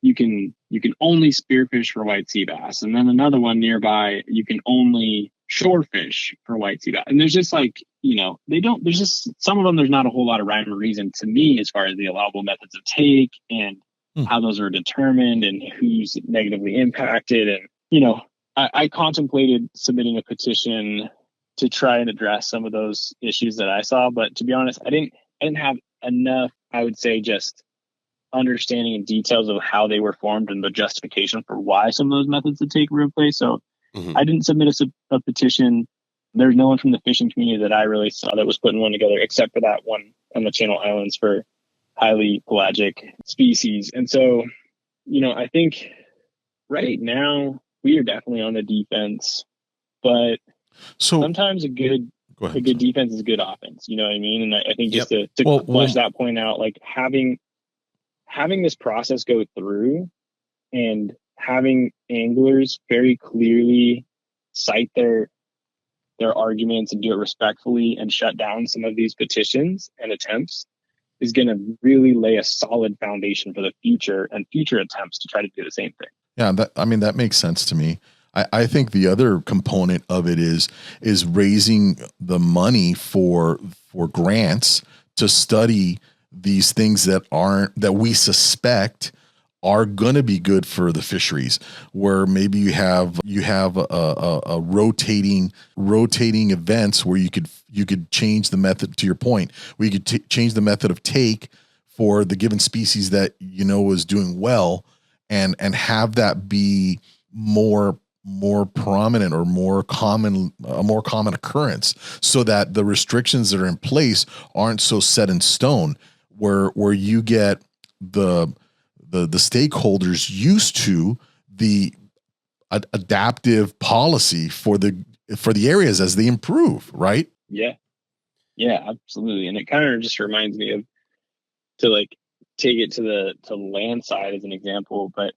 you can only spearfish for white sea bass, and then another one nearby you can only shore fish for white sea bass. And there's just like, there's just some of them, there's not a whole lot of rhyme or reason to me as far as the allowable methods of take and how those are determined and who's negatively impacted. And, I contemplated submitting a petition to try and address some of those issues that I saw. But to be honest, I didn't have enough, I would say, just understanding and details of how they were formed and the justification for why some of those methods of take were in place. So I didn't submit a petition. there's no one from the fishing community that I really saw that was putting one together, except for that one on the Channel Islands for highly pelagic species. And so, I think right now we are definitely on the defense, but sometimes a good defense is good offense. You know what I mean? And I think just to flesh that point out, like having this process go through and having anglers very clearly cite their arguments and do it respectfully and shut down some of these petitions and attempts is going to really lay a solid foundation for the future and future attempts to try to do the same thing. Yeah, that makes sense to me. I think the other component of it is raising the money for grants to study these things that we suspect are going to be good for the fisheries, where maybe you have a rotating events where you could change the method, to your point, where you could change the method of take for the given species that is doing well, and have that be more prominent or a more common occurrence, so that the restrictions that are in place aren't so set in stone, where you get the stakeholders used to the adaptive policy for the areas as they improve, right? Yeah, absolutely. And it kind of just reminds me of, to like take it to the land side as an example, but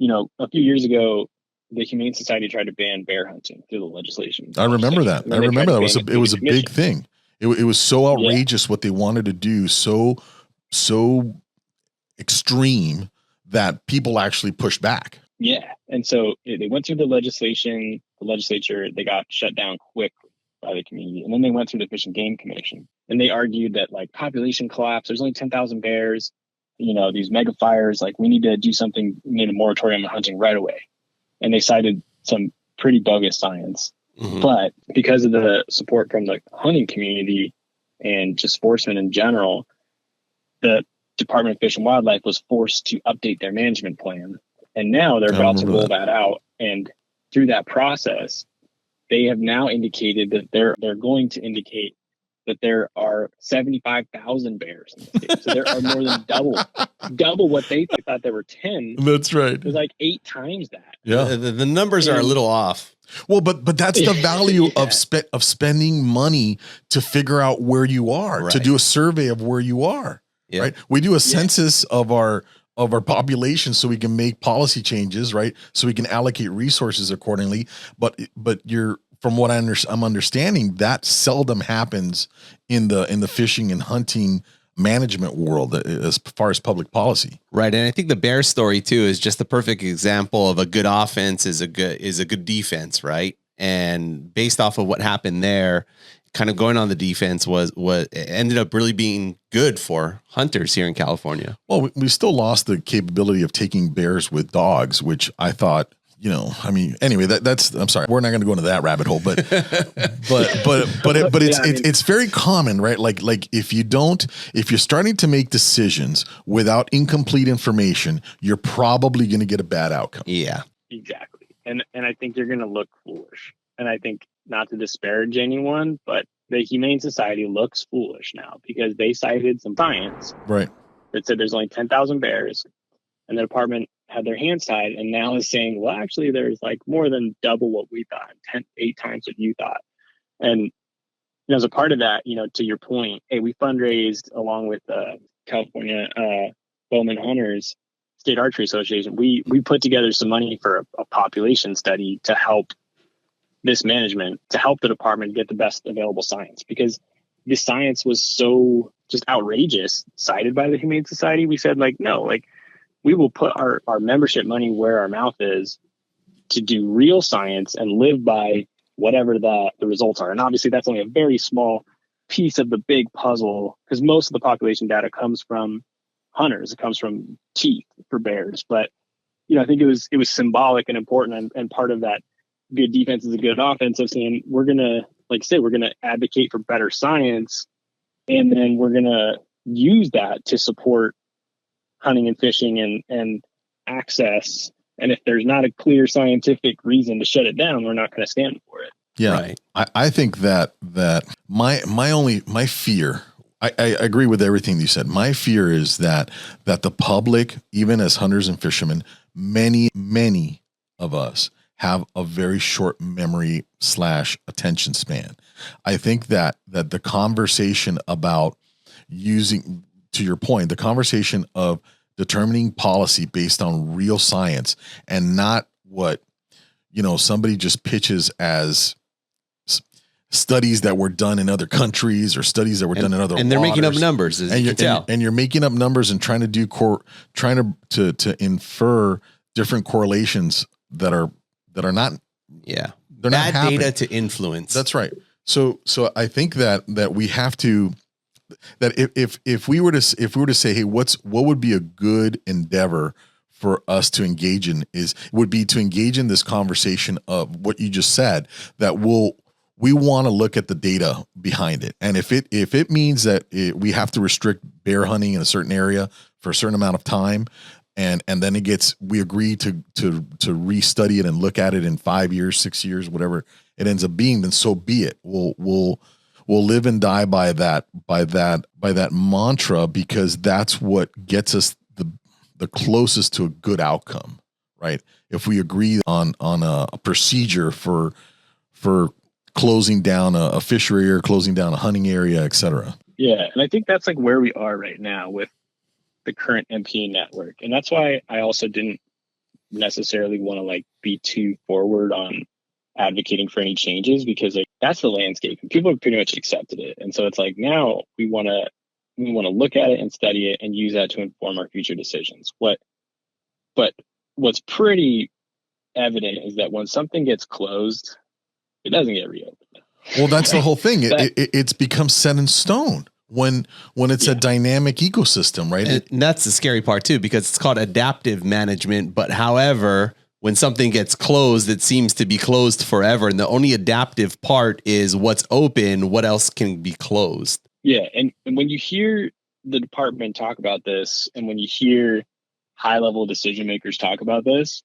a few years ago, the Humane Society tried to ban bear hunting through the legislation. I remember that. It was a big thing. It was so outrageous what they wanted to do, so extreme that people actually pushed back. Yeah. And so they went through the legislature, they got shut down quick by the community. And then they went through the Fish and Game Commission, and they argued that like population collapse, there's only 10,000 bears, these mega fires, like we need to do something, we need a moratorium on hunting right away. And they cited some pretty bogus science. Mm-hmm. But because of the support from the hunting community and just sportsmen in general, the Department of Fish and Wildlife was forced to update their management plan. And now they're about to roll that out. And through that process, they have now indicated that they're going to indicate that there are 75,000 bears in the state. So there are more than double what they thought there were 10. That's right. There's like 8 times that. Yeah. The numbers are a little off. Well, but that's the value of spending money to figure out where you are, to do a survey of where you are. Yeah. Right. We do a census of our population so we can make policy changes, right? So we can allocate resources accordingly. But from what I'm understanding, that seldom happens in the fishing and hunting management world as far as public policy. Right. And I think the bear story too is just the perfect example of a good offense is a good defense, right? And based off of what happened there, kind of going on the defense was what ended up really being good for hunters here in California. Well, we still lost the capability of taking bears with dogs, which I thought, anyway, that's, I'm sorry, we're not going to go into that rabbit hole, but it's very common, right? Like if you're starting to make decisions without incomplete information, you're probably going to get a bad outcome. Yeah, exactly. And I think you're going to look foolish. And I think, not to disparage anyone, but the Humane Society looks foolish now because they cited some science, right, that said there's only 10,000 bears, and the department had their hands tied, and now is saying, well, actually, there's like more than double what we thought, 8 times what you thought. And as a part of that, to your point, hey, we fundraised along with California Bowman Hunters State Archery Association. We put together some money for a population study to help this management, to help the department get the best available science, because the science was so just outrageous, cited by the Humane Society. We said, like, no, like, we will put our membership money where our mouth is to do real science and live by whatever the results are. And obviously that's only a very small piece of the big puzzle, because most of the population data comes from hunters. It comes from teeth for bears. But, I think it was symbolic and important, and part of that good defense is a good offense of saying, we're going to, like I said, we're going to advocate for better science, and then we're going to use that to support hunting and fishing and access. And if there's not a clear scientific reason to shut it down, we're not going to stand for it. Yeah. Right. I think that my fear, I agree with everything you said. My fear is that the public, even as hunters and fishermen, many of us have a very short memory / attention span. I think that the conversation about using, to your point, the conversation of determining policy based on real science and not what, somebody just pitches as studies that were done in other countries or studies that were done in other and they're making up waters. numbers, as you can tell. And you're making up numbers and trying to do to infer different correlations that are not. Yeah. They're Bad not data to influence. That's right. So I think that we have to, that if we were to say, hey, what would be a good endeavor for us to engage in would be to engage in this conversation of what you just said, that we want to look at the data behind it. And if it means that we have to restrict bear hunting in a certain area for a certain amount of time, and then we agree to restudy it and look at it in 5 years, 6 years, whatever it ends up being, then so be it. We'll live and die by that mantra, because that's what gets us the closest to a good outcome, right? If we agree on a procedure for closing down a fishery or closing down a hunting area, et cetera. Yeah. And I think that's like where we are right now with the current MPA network. And that's why I also didn't necessarily want to like be too forward on advocating for any changes, because like that's the landscape and people have pretty much accepted it. And so it's like, now we want to look at it and study it and use that to inform our future decisions. But what's pretty evident is that when something gets closed, it doesn't get reopened. Well, that's the whole thing. It's become set in stone when it's a dynamic ecosystem, right? And that's the scary part too, because it's called adaptive management. But however, when something gets closed, it seems to be closed forever. And the only adaptive part is what's open. What else can be closed? Yeah. And when you hear the department talk about this, and when you hear high level decision makers talk about this,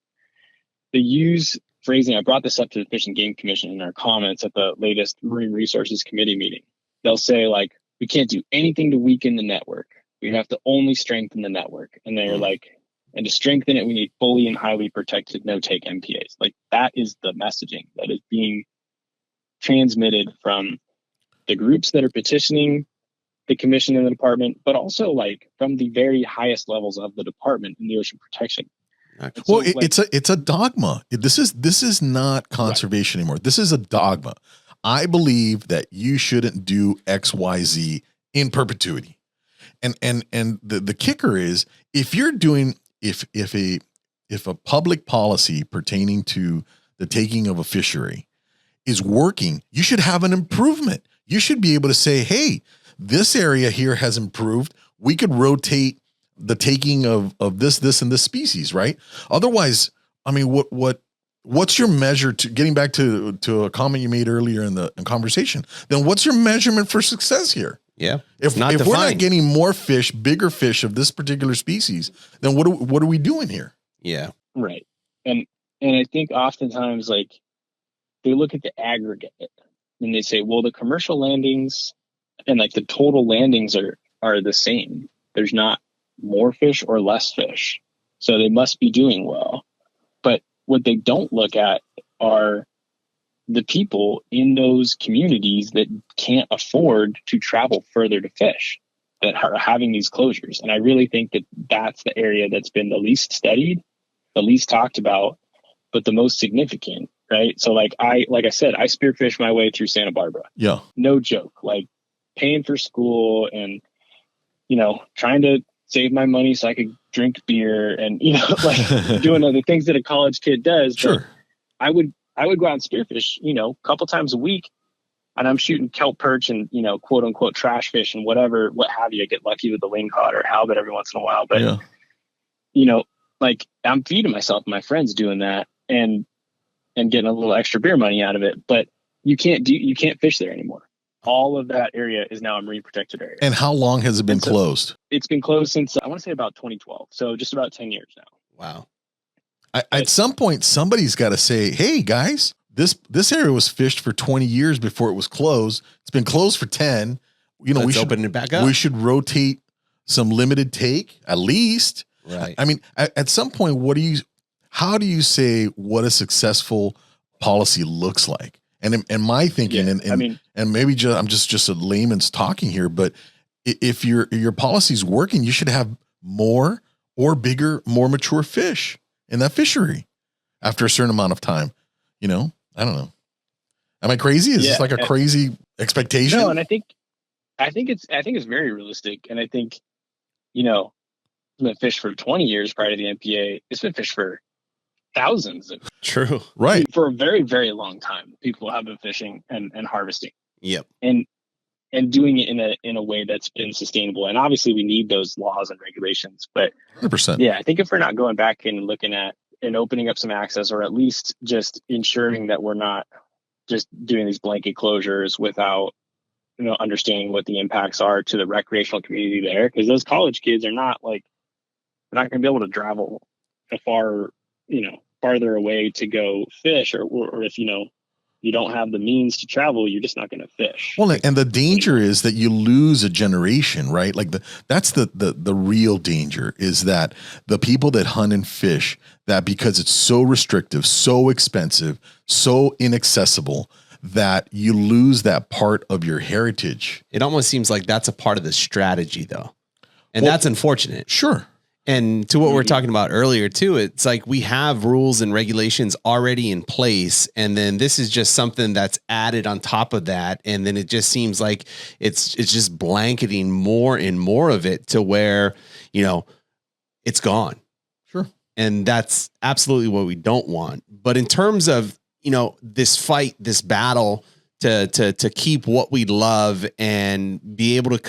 they use phrasing. I brought this up to the Fish and Game Commission in our comments at the latest Marine Resources Committee meeting. They'll say like, we can't do anything to weaken the network. We have to only strengthen the network. And they're like, and to strengthen it, we need fully and highly protected no-take MPAs. Like, that is the messaging that is being transmitted from the groups that are petitioning the commission and the department, but also like from the very highest levels of the department in the ocean protection. Well, it's a dogma. This is not conservation anymore. This is a dogma. I believe that you shouldn't do XYZ in perpetuity. And the kicker is, if a public policy pertaining to the taking of a fishery is working, you should have an improvement. You should be able to say, hey, this area here has improved. We could rotate the taking of this and this species, right? Otherwise, I mean, what's your measure to getting back to a comment you made earlier in conversation? Then what's your measurement for success here? Yeah. If we're not getting more fish, bigger fish of this particular species, then what are we doing here? Yeah. Right. And I think oftentimes like they look at the aggregate and they say, well, the commercial landings and like the total landings are the same. There's not more fish or less fish. So they must be doing well. But what they don't look at are the people in those communities that can't afford to travel further to fish, that are having these closures. And I really think that that's the area that's been the least studied, the least talked about, but the most significant, right? So like I said, I spearfish my way through Santa Barbara. Yeah. No joke. Like paying for school and, trying to save my money so I could drink beer and, like doing other things that a college kid does. Sure. But I would go out and spearfish, a couple times a week, and I'm shooting kelp perch and, quote unquote trash fish and what have you. I get lucky with the lingcod or halibut every once in a while. But, like I'm feeding myself and my friends doing that and getting a little extra beer money out of it. But you can't fish there anymore. All of that area is now a marine protected area. And how long has it been closed? It's been closed since, I want to say, about 2012. So just about 10 years now. Wow. At some point, somebody's got to say, hey, guys, this area was fished for 20 years before it was closed. It's been closed for 10. We should open it back up. We should rotate some limited take at least. Right. I mean, at some point, how do you say what a successful policy looks like? And my thinking, and maybe I'm just a layman's talking here, but if your policy is working, you should have more or bigger, more mature fish in that fishery after a certain amount of time. I don't know. Am I crazy? Is this like a crazy expectation? No, and I think it's very realistic. And I think, it's been fished for 20 years prior to the NPA. It's been fished for thousands. True. Right. For a very, very long time, people have been fishing and harvesting. Yep. And doing it in a way that's been sustainable. And obviously we need those laws and regulations, but 100%. Yeah, I think if we're not going back and looking at and opening up some access, or at least just ensuring that we're not just doing these blanket closures without, understanding what the impacts are to the recreational community there. Because those college kids are not going to be able to travel farther away to go fish, or if, you don't have the means to travel, you're just not going to fish. Well, and the danger is that you lose a generation, right? Like that's the real danger, is that the people that hunt and fish, that because it's so restrictive, so expensive, so inaccessible, that you lose that part of your heritage. It almost seems like that's a part of the strategy, though. And that's unfortunate. Sure. And to what we're talking about earlier too, it's like we have rules and regulations already in place. And then this is just something that's added on top of that. And then it just seems like it's just blanketing more and more of it to where, it's gone. Sure. And that's absolutely what we don't want. But in terms of, this fight, this battle to keep what we love and be able to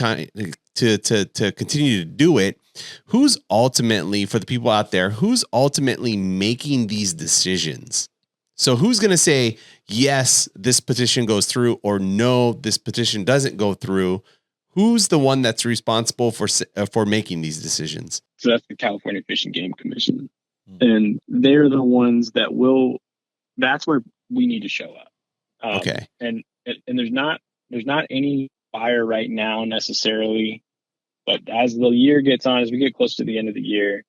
continue to do it, who's ultimately, for the people out there, who's ultimately making these decisions? So who's going to say, yes, this petition goes through, or no, this petition doesn't go through? Who's the one that's responsible for making these decisions? So that's the California Fish and Game Commission. And they're the ones that's where we need to show up. Okay. And there's not any fire right now necessarily. But as the year gets on, as we get close to the end of the year,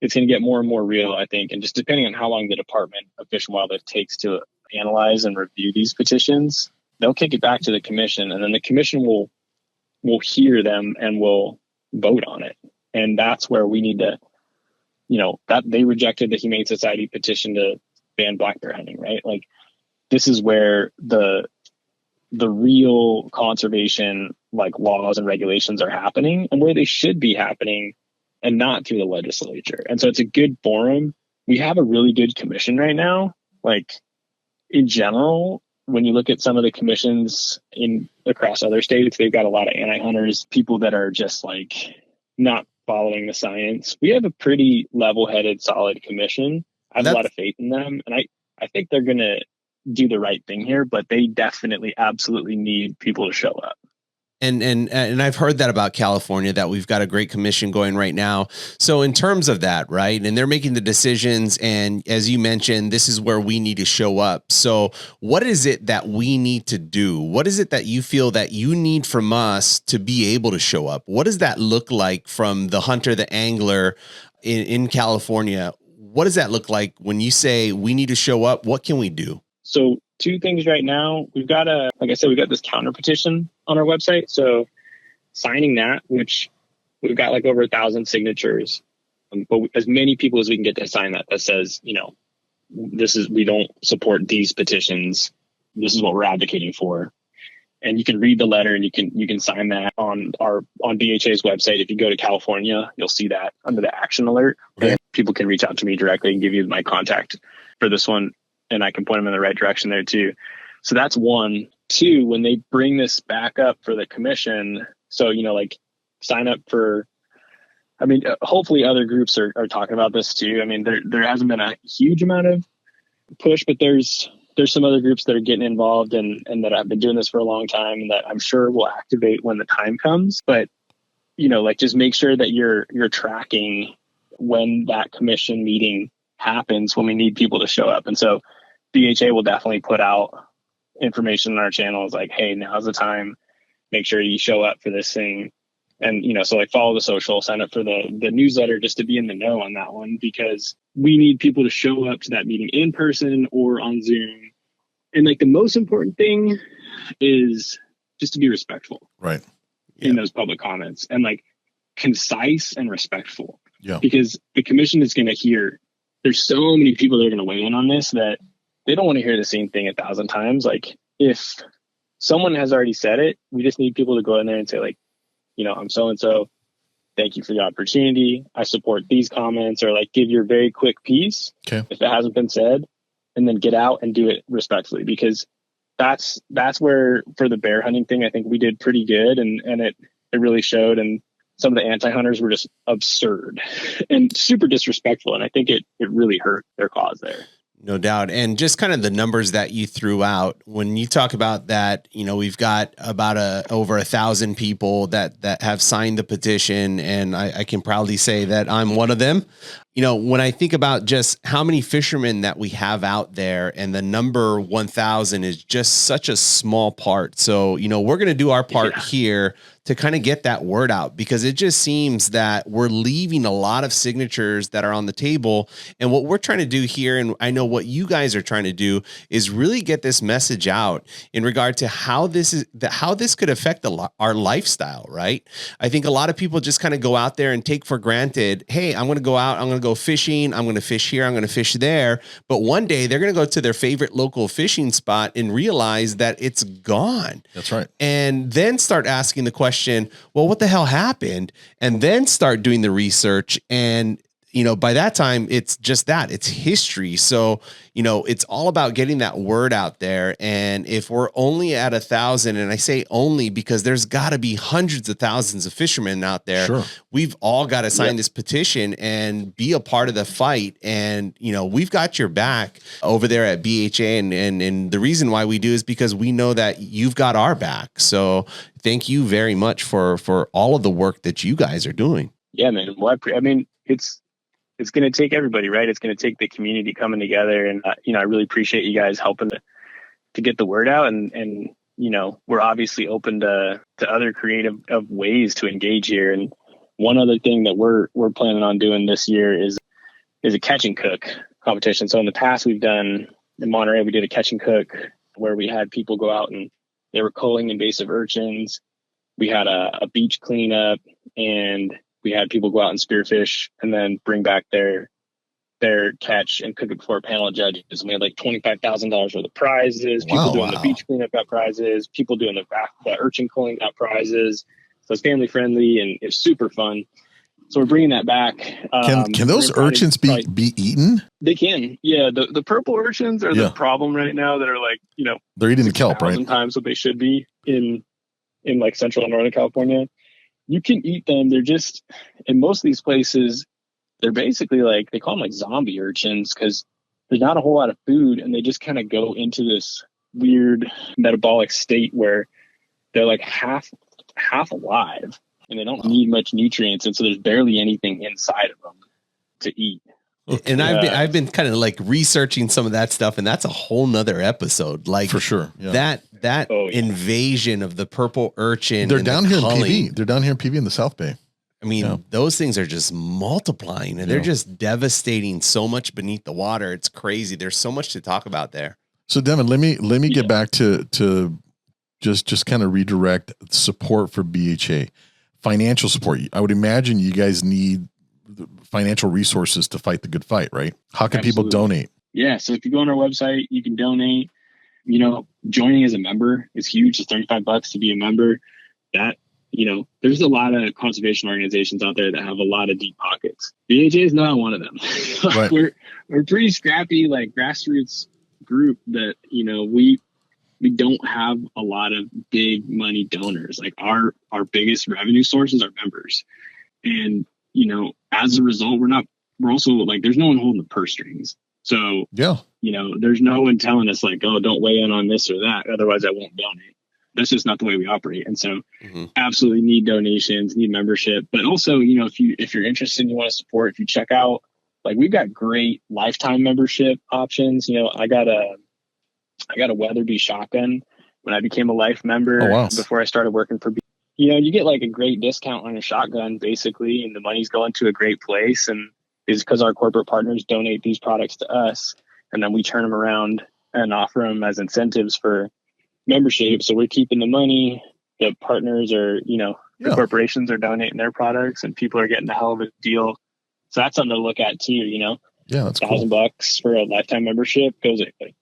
it's going to get more and more real, I think. And just depending on how long the Department of Fish and Wildlife takes to analyze and review these petitions, they'll kick it back to the commission, and then the commission will hear them and will vote on it. And that's where we need to, that they rejected the Humane Society petition to ban black bear hunting, right? Like, this is where the real conservation laws and regulations are happening, and where they should be happening, and not through the legislature. And so it's a good forum. We have a really good commission right now. In general, when you look at some of the commissions across other states, they've got a lot of anti-hunters, people that are just not following the science. We have a pretty level-headed, solid commission. I have a lot of faith in them, and I think they're going to do the right thing here, but they definitely absolutely need people to show up. And I've heard that about California, that we've got a great commission going right now. So in terms of that, right, and they're making the decisions, and as you mentioned, this is where we need to show up. So what is it that we need to do? What is it that you feel that you need from us to be able to show up? What does that look like from the hunter, the angler in California? What does that look like when you say we need to show up? What can we do? So two things right now. We've got like I said, we've got this counter petition on our website. So signing that, which we've got over 1,000 signatures, but as many people as we can get to sign that says, we don't support these petitions. This is what we're advocating for. And you can read the letter, and you can sign that on BHA's website. If you go to California, you'll see that under the action alert. Okay. And people can reach out to me directly and give you my contact for this one, and I can point them in the right direction there too. So that's one. Two, when they bring this back up for the commission, so sign up for. Hopefully other groups are talking about this too. There hasn't been a huge amount of push, but there's some other groups that are getting involved and that have been doing this for a long time, and that I'm sure will activate when the time comes. But just make sure that you're tracking when that commission meeting happens, when we need people to show up. And so BHA will definitely put out information on our channels like, hey, now's the time. Make sure you show up for this thing. And, so like follow the social, sign up for the newsletter just to be in the know on that one, because we need people to show up to that meeting in person or on Zoom. And like the most important thing is just to be respectful. Right. In those public comments, and like concise and respectful. Yeah. Because the commission is going to hear, there's so many people that are going to weigh in on this that they don't want to hear the same thing 1,000 times. Like if someone has already said it, we just need people to go in there and say like, I'm so-and-so. Thank you for the opportunity. I support these comments, or like give your very quick piece. Okay. If it hasn't been said, and then get out and do it respectfully, because that's where for the bear hunting thing, I think we did pretty good, and it really showed. And some of the anti-hunters were just absurd and super disrespectful. And I think it really hurt their cause there. No doubt. And just kind of the numbers that you threw out when you talk about that, we've got about over 1,000 people that have signed the petition. And I can proudly say that I'm one of them. When I think about just how many fishermen that we have out there, and the number 1,000 is just such a small part. So, we're going to do our part here to kind of get that word out, because it just seems that we're leaving a lot of signatures that are on the table. And what we're trying to do here, and I know what you guys are trying to do, is really get this message out in regard to how this could affect our lifestyle, right? I think a lot of people just kind of go out there and take for granted, hey, I'm going to go out, I'm going to go fishing, I'm going to fish here, I'm going to fish there. But one day they're going to go to their favorite local fishing spot and realize that it's gone. That's right. And then start asking the question, well, what the hell happened? And then start doing the research. And, by that time, it's just that, it's history. So, it's all about getting that word out there. And if we're only at 1,000, and I say only because there's got to be hundreds of thousands of fishermen out there. Sure. We've all got to sign this petition and be a part of the fight. And, we've got your back over there at BHA. And the reason why we do is because we know that you've got our back. So thank you very much for all of the work that you guys are doing. Yeah, man. Well, it's going to take everybody, right? It's going to take the community coming together. And, I really appreciate you guys helping to get the word out. And we're obviously open to other creative ways to engage here. And one other thing that we're planning on doing this year is a catch and cook competition. So in the past, we've done in Monterey, we did a catch and cook where we had people go out and they were culling invasive urchins. We had a beach cleanup, and we had people go out and spearfish and then bring back their catch and cook it before a panel of judges. And we had like $25,000 worth of prizes. People doing the beach cleanup got prizes. People doing the urchin culling got prizes. So it's family friendly and it's super fun. So we're bringing that back. Can those urchins be eaten? They can. Yeah. The purple urchins are the problem right now that are like, they're eating the kelp, right? Sometimes what they should be in like central and northern California. You can eat them. They're just, in most of these places, they're basically like, they call them like zombie urchins because there's not a whole lot of food, and they just kind of go into this weird metabolic state where they're like half alive, and they don't need much nutrients. And so there's barely anything inside of them to eat. And I've been kind of like researching some of that stuff, and that's a whole nother episode. Like for sure, that invasion of the purple urchin. They're down here in PV. They're down here in PV in the South Bay. I mean, those things are just multiplying, and they're just devastating so much beneath the water. It's crazy. There's so much to talk about there. So Devin, let me get back to just kind of redirect support for BHA, financial support. I would imagine you guys need financial resources to fight the good fight, right? How can people donate? Yeah. So if you go on our website, you can donate. Joining as a member is huge. It's $35 to be a member. That, there's a lot of conservation organizations out there that have a lot of deep pockets. BHA is not one of them. Right. We're pretty scrappy, like grassroots group that, we don't have a lot of big money donors. Like our biggest revenue source is our members. And, as a result, we're also like, there's no one holding the purse strings. So, there's no one telling us like, oh, don't weigh in on this or that. Otherwise I won't donate. That's just not the way we operate. And so absolutely need donations, need membership, but also, if you're interested and you want to support, if you check out like we've got great lifetime membership options. You know, I got a Weatherby shotgun when I became a life member. Oh, wow. Before I started working for, you know, you get like a great discount on a shotgun basically, and the money's going to a great place. And it's because our corporate partners donate these products to us, and then we turn them around and offer them as incentives for membership. So we're keeping the money. The partners are, you know, the corporations are donating their products, and people are getting a hell of a deal. So that's something to look at too, you know. Yeah, that's cool. $1,000 for a lifetime membership goes a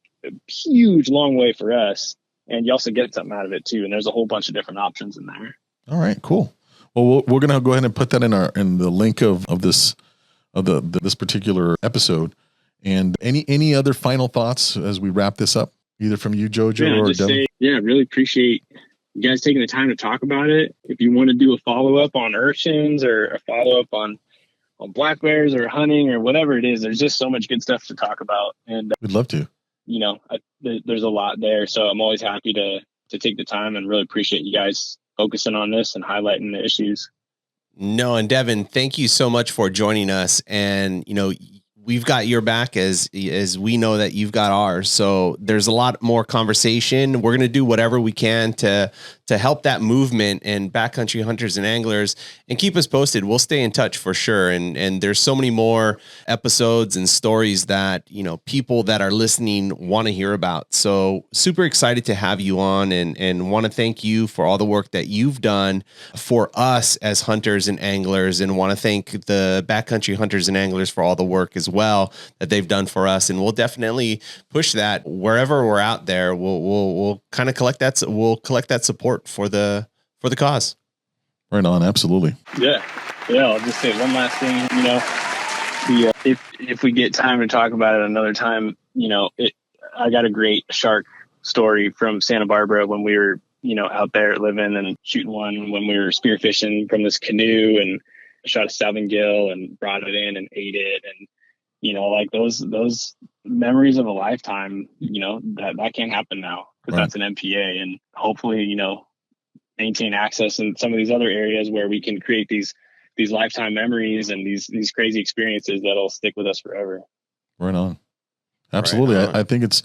huge long way for us, and you also get something out of it too. And there's a whole bunch of different options in there. All right, cool. Well, we're gonna go ahead and put that in the link of this particular episode. And any other final thoughts as we wrap this up, either from you, JoJo, or Devin? Really appreciate you guys taking the time to talk about it. If you want to do a follow up on urchins or a follow up on black bears or hunting or whatever it is, there's just so much good stuff to talk about. And we'd love to. You know, there's a lot there. So I'm always happy to take the time, and really appreciate you guys focusing on this and highlighting the issues. No, and Devin, thank you so much for joining us. And, you know, we've got your back as we know that you've got ours. So there's a lot more conversation. We're going to do whatever we can to help that movement and backcountry hunters and anglers, and keep us posted. We'll stay in touch for sure. And there's so many more episodes and stories that, you know, people that are listening want to hear about. So super excited to have you on, and want to thank you for all the work that you've done for us as hunters and anglers, and want to thank the backcountry hunters and anglers for all the work as well that they've done for us. And we'll definitely push that wherever we're out there. We'll kind of collect that. We'll collect that support for the cause. Right on. Absolutely. Yeah. I'll just say one last thing, you know, if we get time to talk about it another time, you know, I got a great shark story from Santa Barbara when we were, you know, out there living and shooting one when we were spearfishing from this canoe, and shot a 7-gill and brought it in and ate it. And, you know, like those memories of a lifetime, you know, that can't happen now, because that's an MPA. And hopefully, you know, maintain access in some of these other areas where we can create these lifetime memories and these crazy experiences that'll stick with us forever. Right on. Absolutely. Right on. I think it's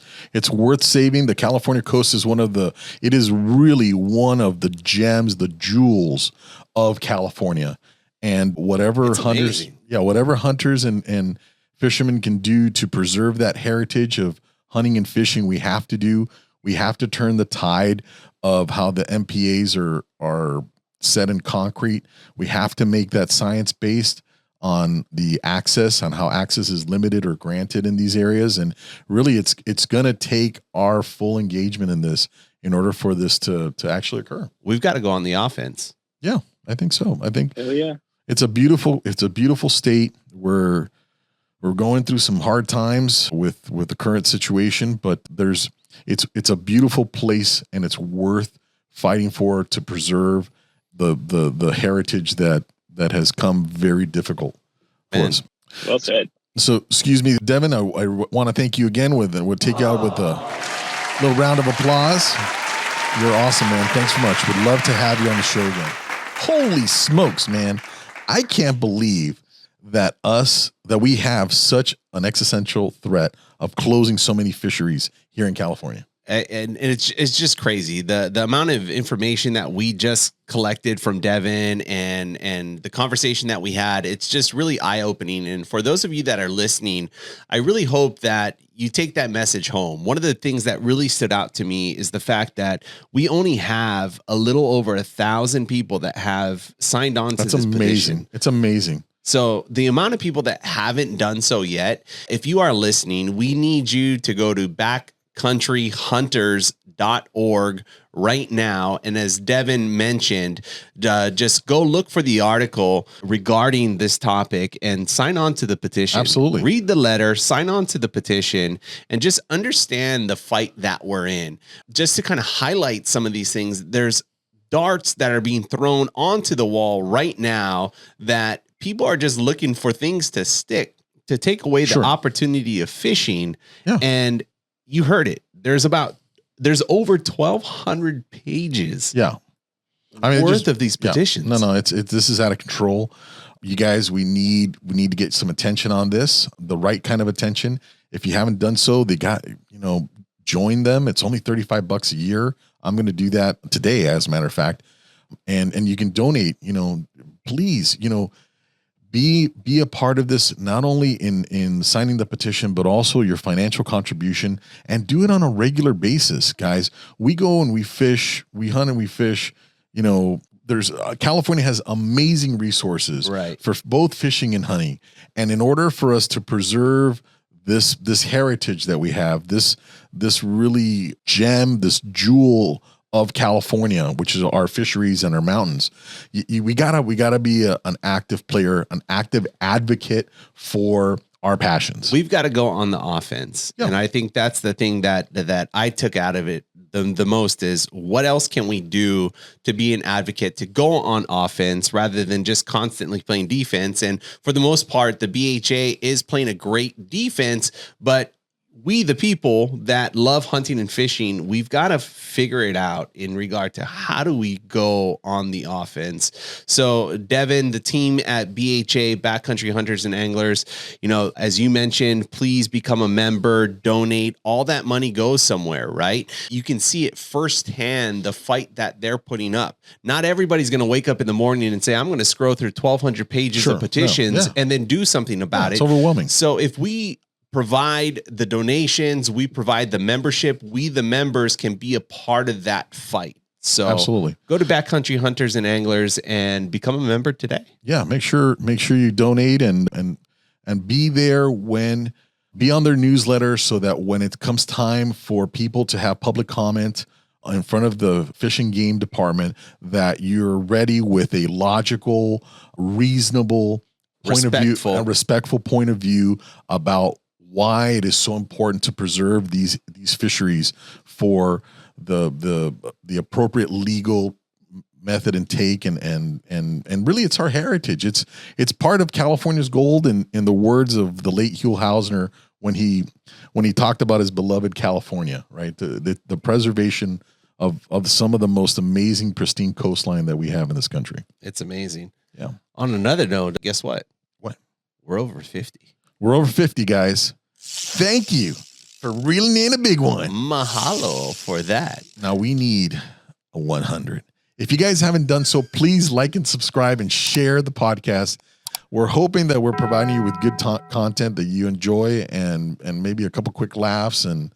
worth saving. The California coast is it is really one of the gems, the jewels of California. And whatever hunters and fishermen can do to preserve that heritage of hunting and fishing, we have to do. We have to turn the tide of how the MPAs are set in concrete. We have to make that science-based on the access, on how access is limited or granted in these areas. And really it's going to take our full engagement in this in order for this to actually occur. We've got to go on the offense. Yeah, I think so. I think it's a beautiful state. We're going through some hard times with the current situation, but it's a beautiful place, and it's worth fighting for, to preserve the heritage that has come very difficult for us. Well said. So, excuse me, Devin, I want to thank you again. We'll take you out with a little round of applause. You're awesome, man. Thanks so much. Would love to have you on the show again. Holy smokes, man. I can't believe that we have such an existential threat of closing so many fisheries here in California. And it's just crazy. The amount of information that we just collected from Devin and the conversation that we had, it's just really eye-opening. And for those of you that are listening, I really hope that you take that message home. One of the things that really stood out to me is the fact that we only have a little over 1,000 people that have signed on to this petition. It's amazing. So the amount of people that haven't done so yet, if you are listening, we need you to go to backcountryhunters.org right now. And as Devin mentioned, just go look for the article regarding this topic and sign on to the petition. Absolutely. Read the letter, sign on to the petition, and just understand the fight that we're in. Just to kind of highlight some of these things, there's darts that are being thrown onto the wall right now that people are just looking for things to stick, to take away the opportunity of fishing. Yeah. And you heard it. There's over 1,200 pages worth of these petitions. Yeah, no, this is out of control. You guys, we need to get some attention on this, the right kind of attention. If you haven't done so, join them. It's only $35 a year. I'm going to do that today, as a matter of fact. And you can donate, please, be a part of this, not only in signing the petition, but also your financial contribution, and do it on a regular basis, guys. We go and we fish, we hunt and we fish, there's California has amazing resources for both fishing and hunting. And in order for us to preserve this heritage that we have, this really gem, this jewel of California, which is our fisheries and our mountains, we gotta be an active player, an active advocate for our passions. We've got to go on the offense. Yeah. And I think that's the thing that I took out of it the most is, what else can we do to be an advocate, to go on offense rather than just constantly playing defense? And for the most part, the BHA is playing a great defense, but we, the people that love hunting and fishing, we've got to figure it out in regard to how do we go on the offense. So Devin, the team at BHA, Backcountry Hunters and Anglers, as you mentioned, please become a member, donate. All that money goes somewhere, right? You can see it firsthand, the fight that they're putting up. Not everybody's going to wake up in the morning and say, I'm going to scroll through 1,200 pages of petitions and then do something about it. It's overwhelming. So if we provide the donations, we provide the membership, we, the members, can be a part of that fight. So absolutely, go to Backcountry Hunters and Anglers and become a member today. Yeah, make sure you donate and be there be on their newsletter, so that when it comes time for people to have public comment in front of the Fish and Game department, that you're ready with a logical, reasonable point of view, a respectful point of view about why it is so important to preserve these fisheries for the appropriate legal method and take, and really it's our heritage. It's part of California's gold, in the words of the late Hugh Hausner when he talked about his beloved California, right? The preservation of some of the most amazing, pristine coastline that we have in this country. It's amazing. Yeah. On another note, guess what? What? We're over 50. We're over 50, guys. Thank you for reeling in a big one. Mahalo for that. Now we need a 100. If you guys haven't done so, please like and subscribe and share the podcast. We're hoping that we're providing you with good content that you enjoy, and maybe a couple quick laughs, and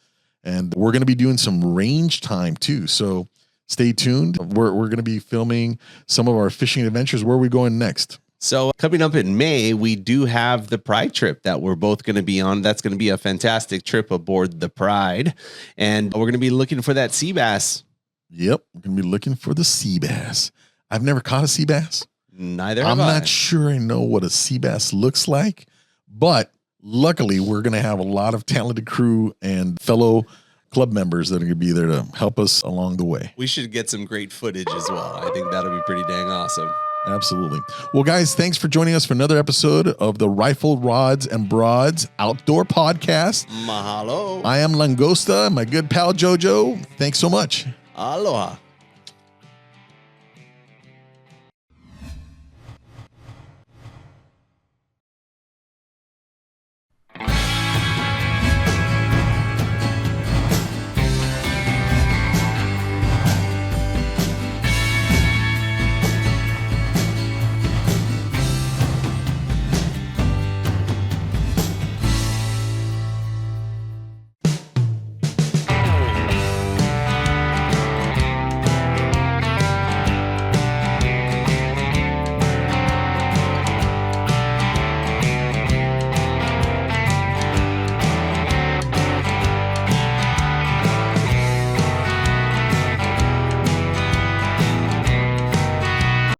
we're going to be doing some range time too. So stay tuned. We're going to be filming some of our fishing adventures. Where are we going next? So coming up in May, we do have the Pride trip that we're both going to be on. That's going to be a fantastic trip aboard the Pride. And we're going to be looking for that sea bass. Yep. We're going to be looking for the sea bass. I've never caught a sea bass. Neither have I'm I. not sure I know what a sea bass looks like, but luckily we're going to have a lot of talented crew and fellow club members that are going to be there to help us along the way. We should get some great footage as well. I think that'll be pretty dang awesome. Absolutely. Well, guys, thanks for joining us for another episode of the Rifle Rods and Broads Outdoor Podcast. Mahalo. I am Langosta, my good pal JoJo. Thanks so much. Aloha.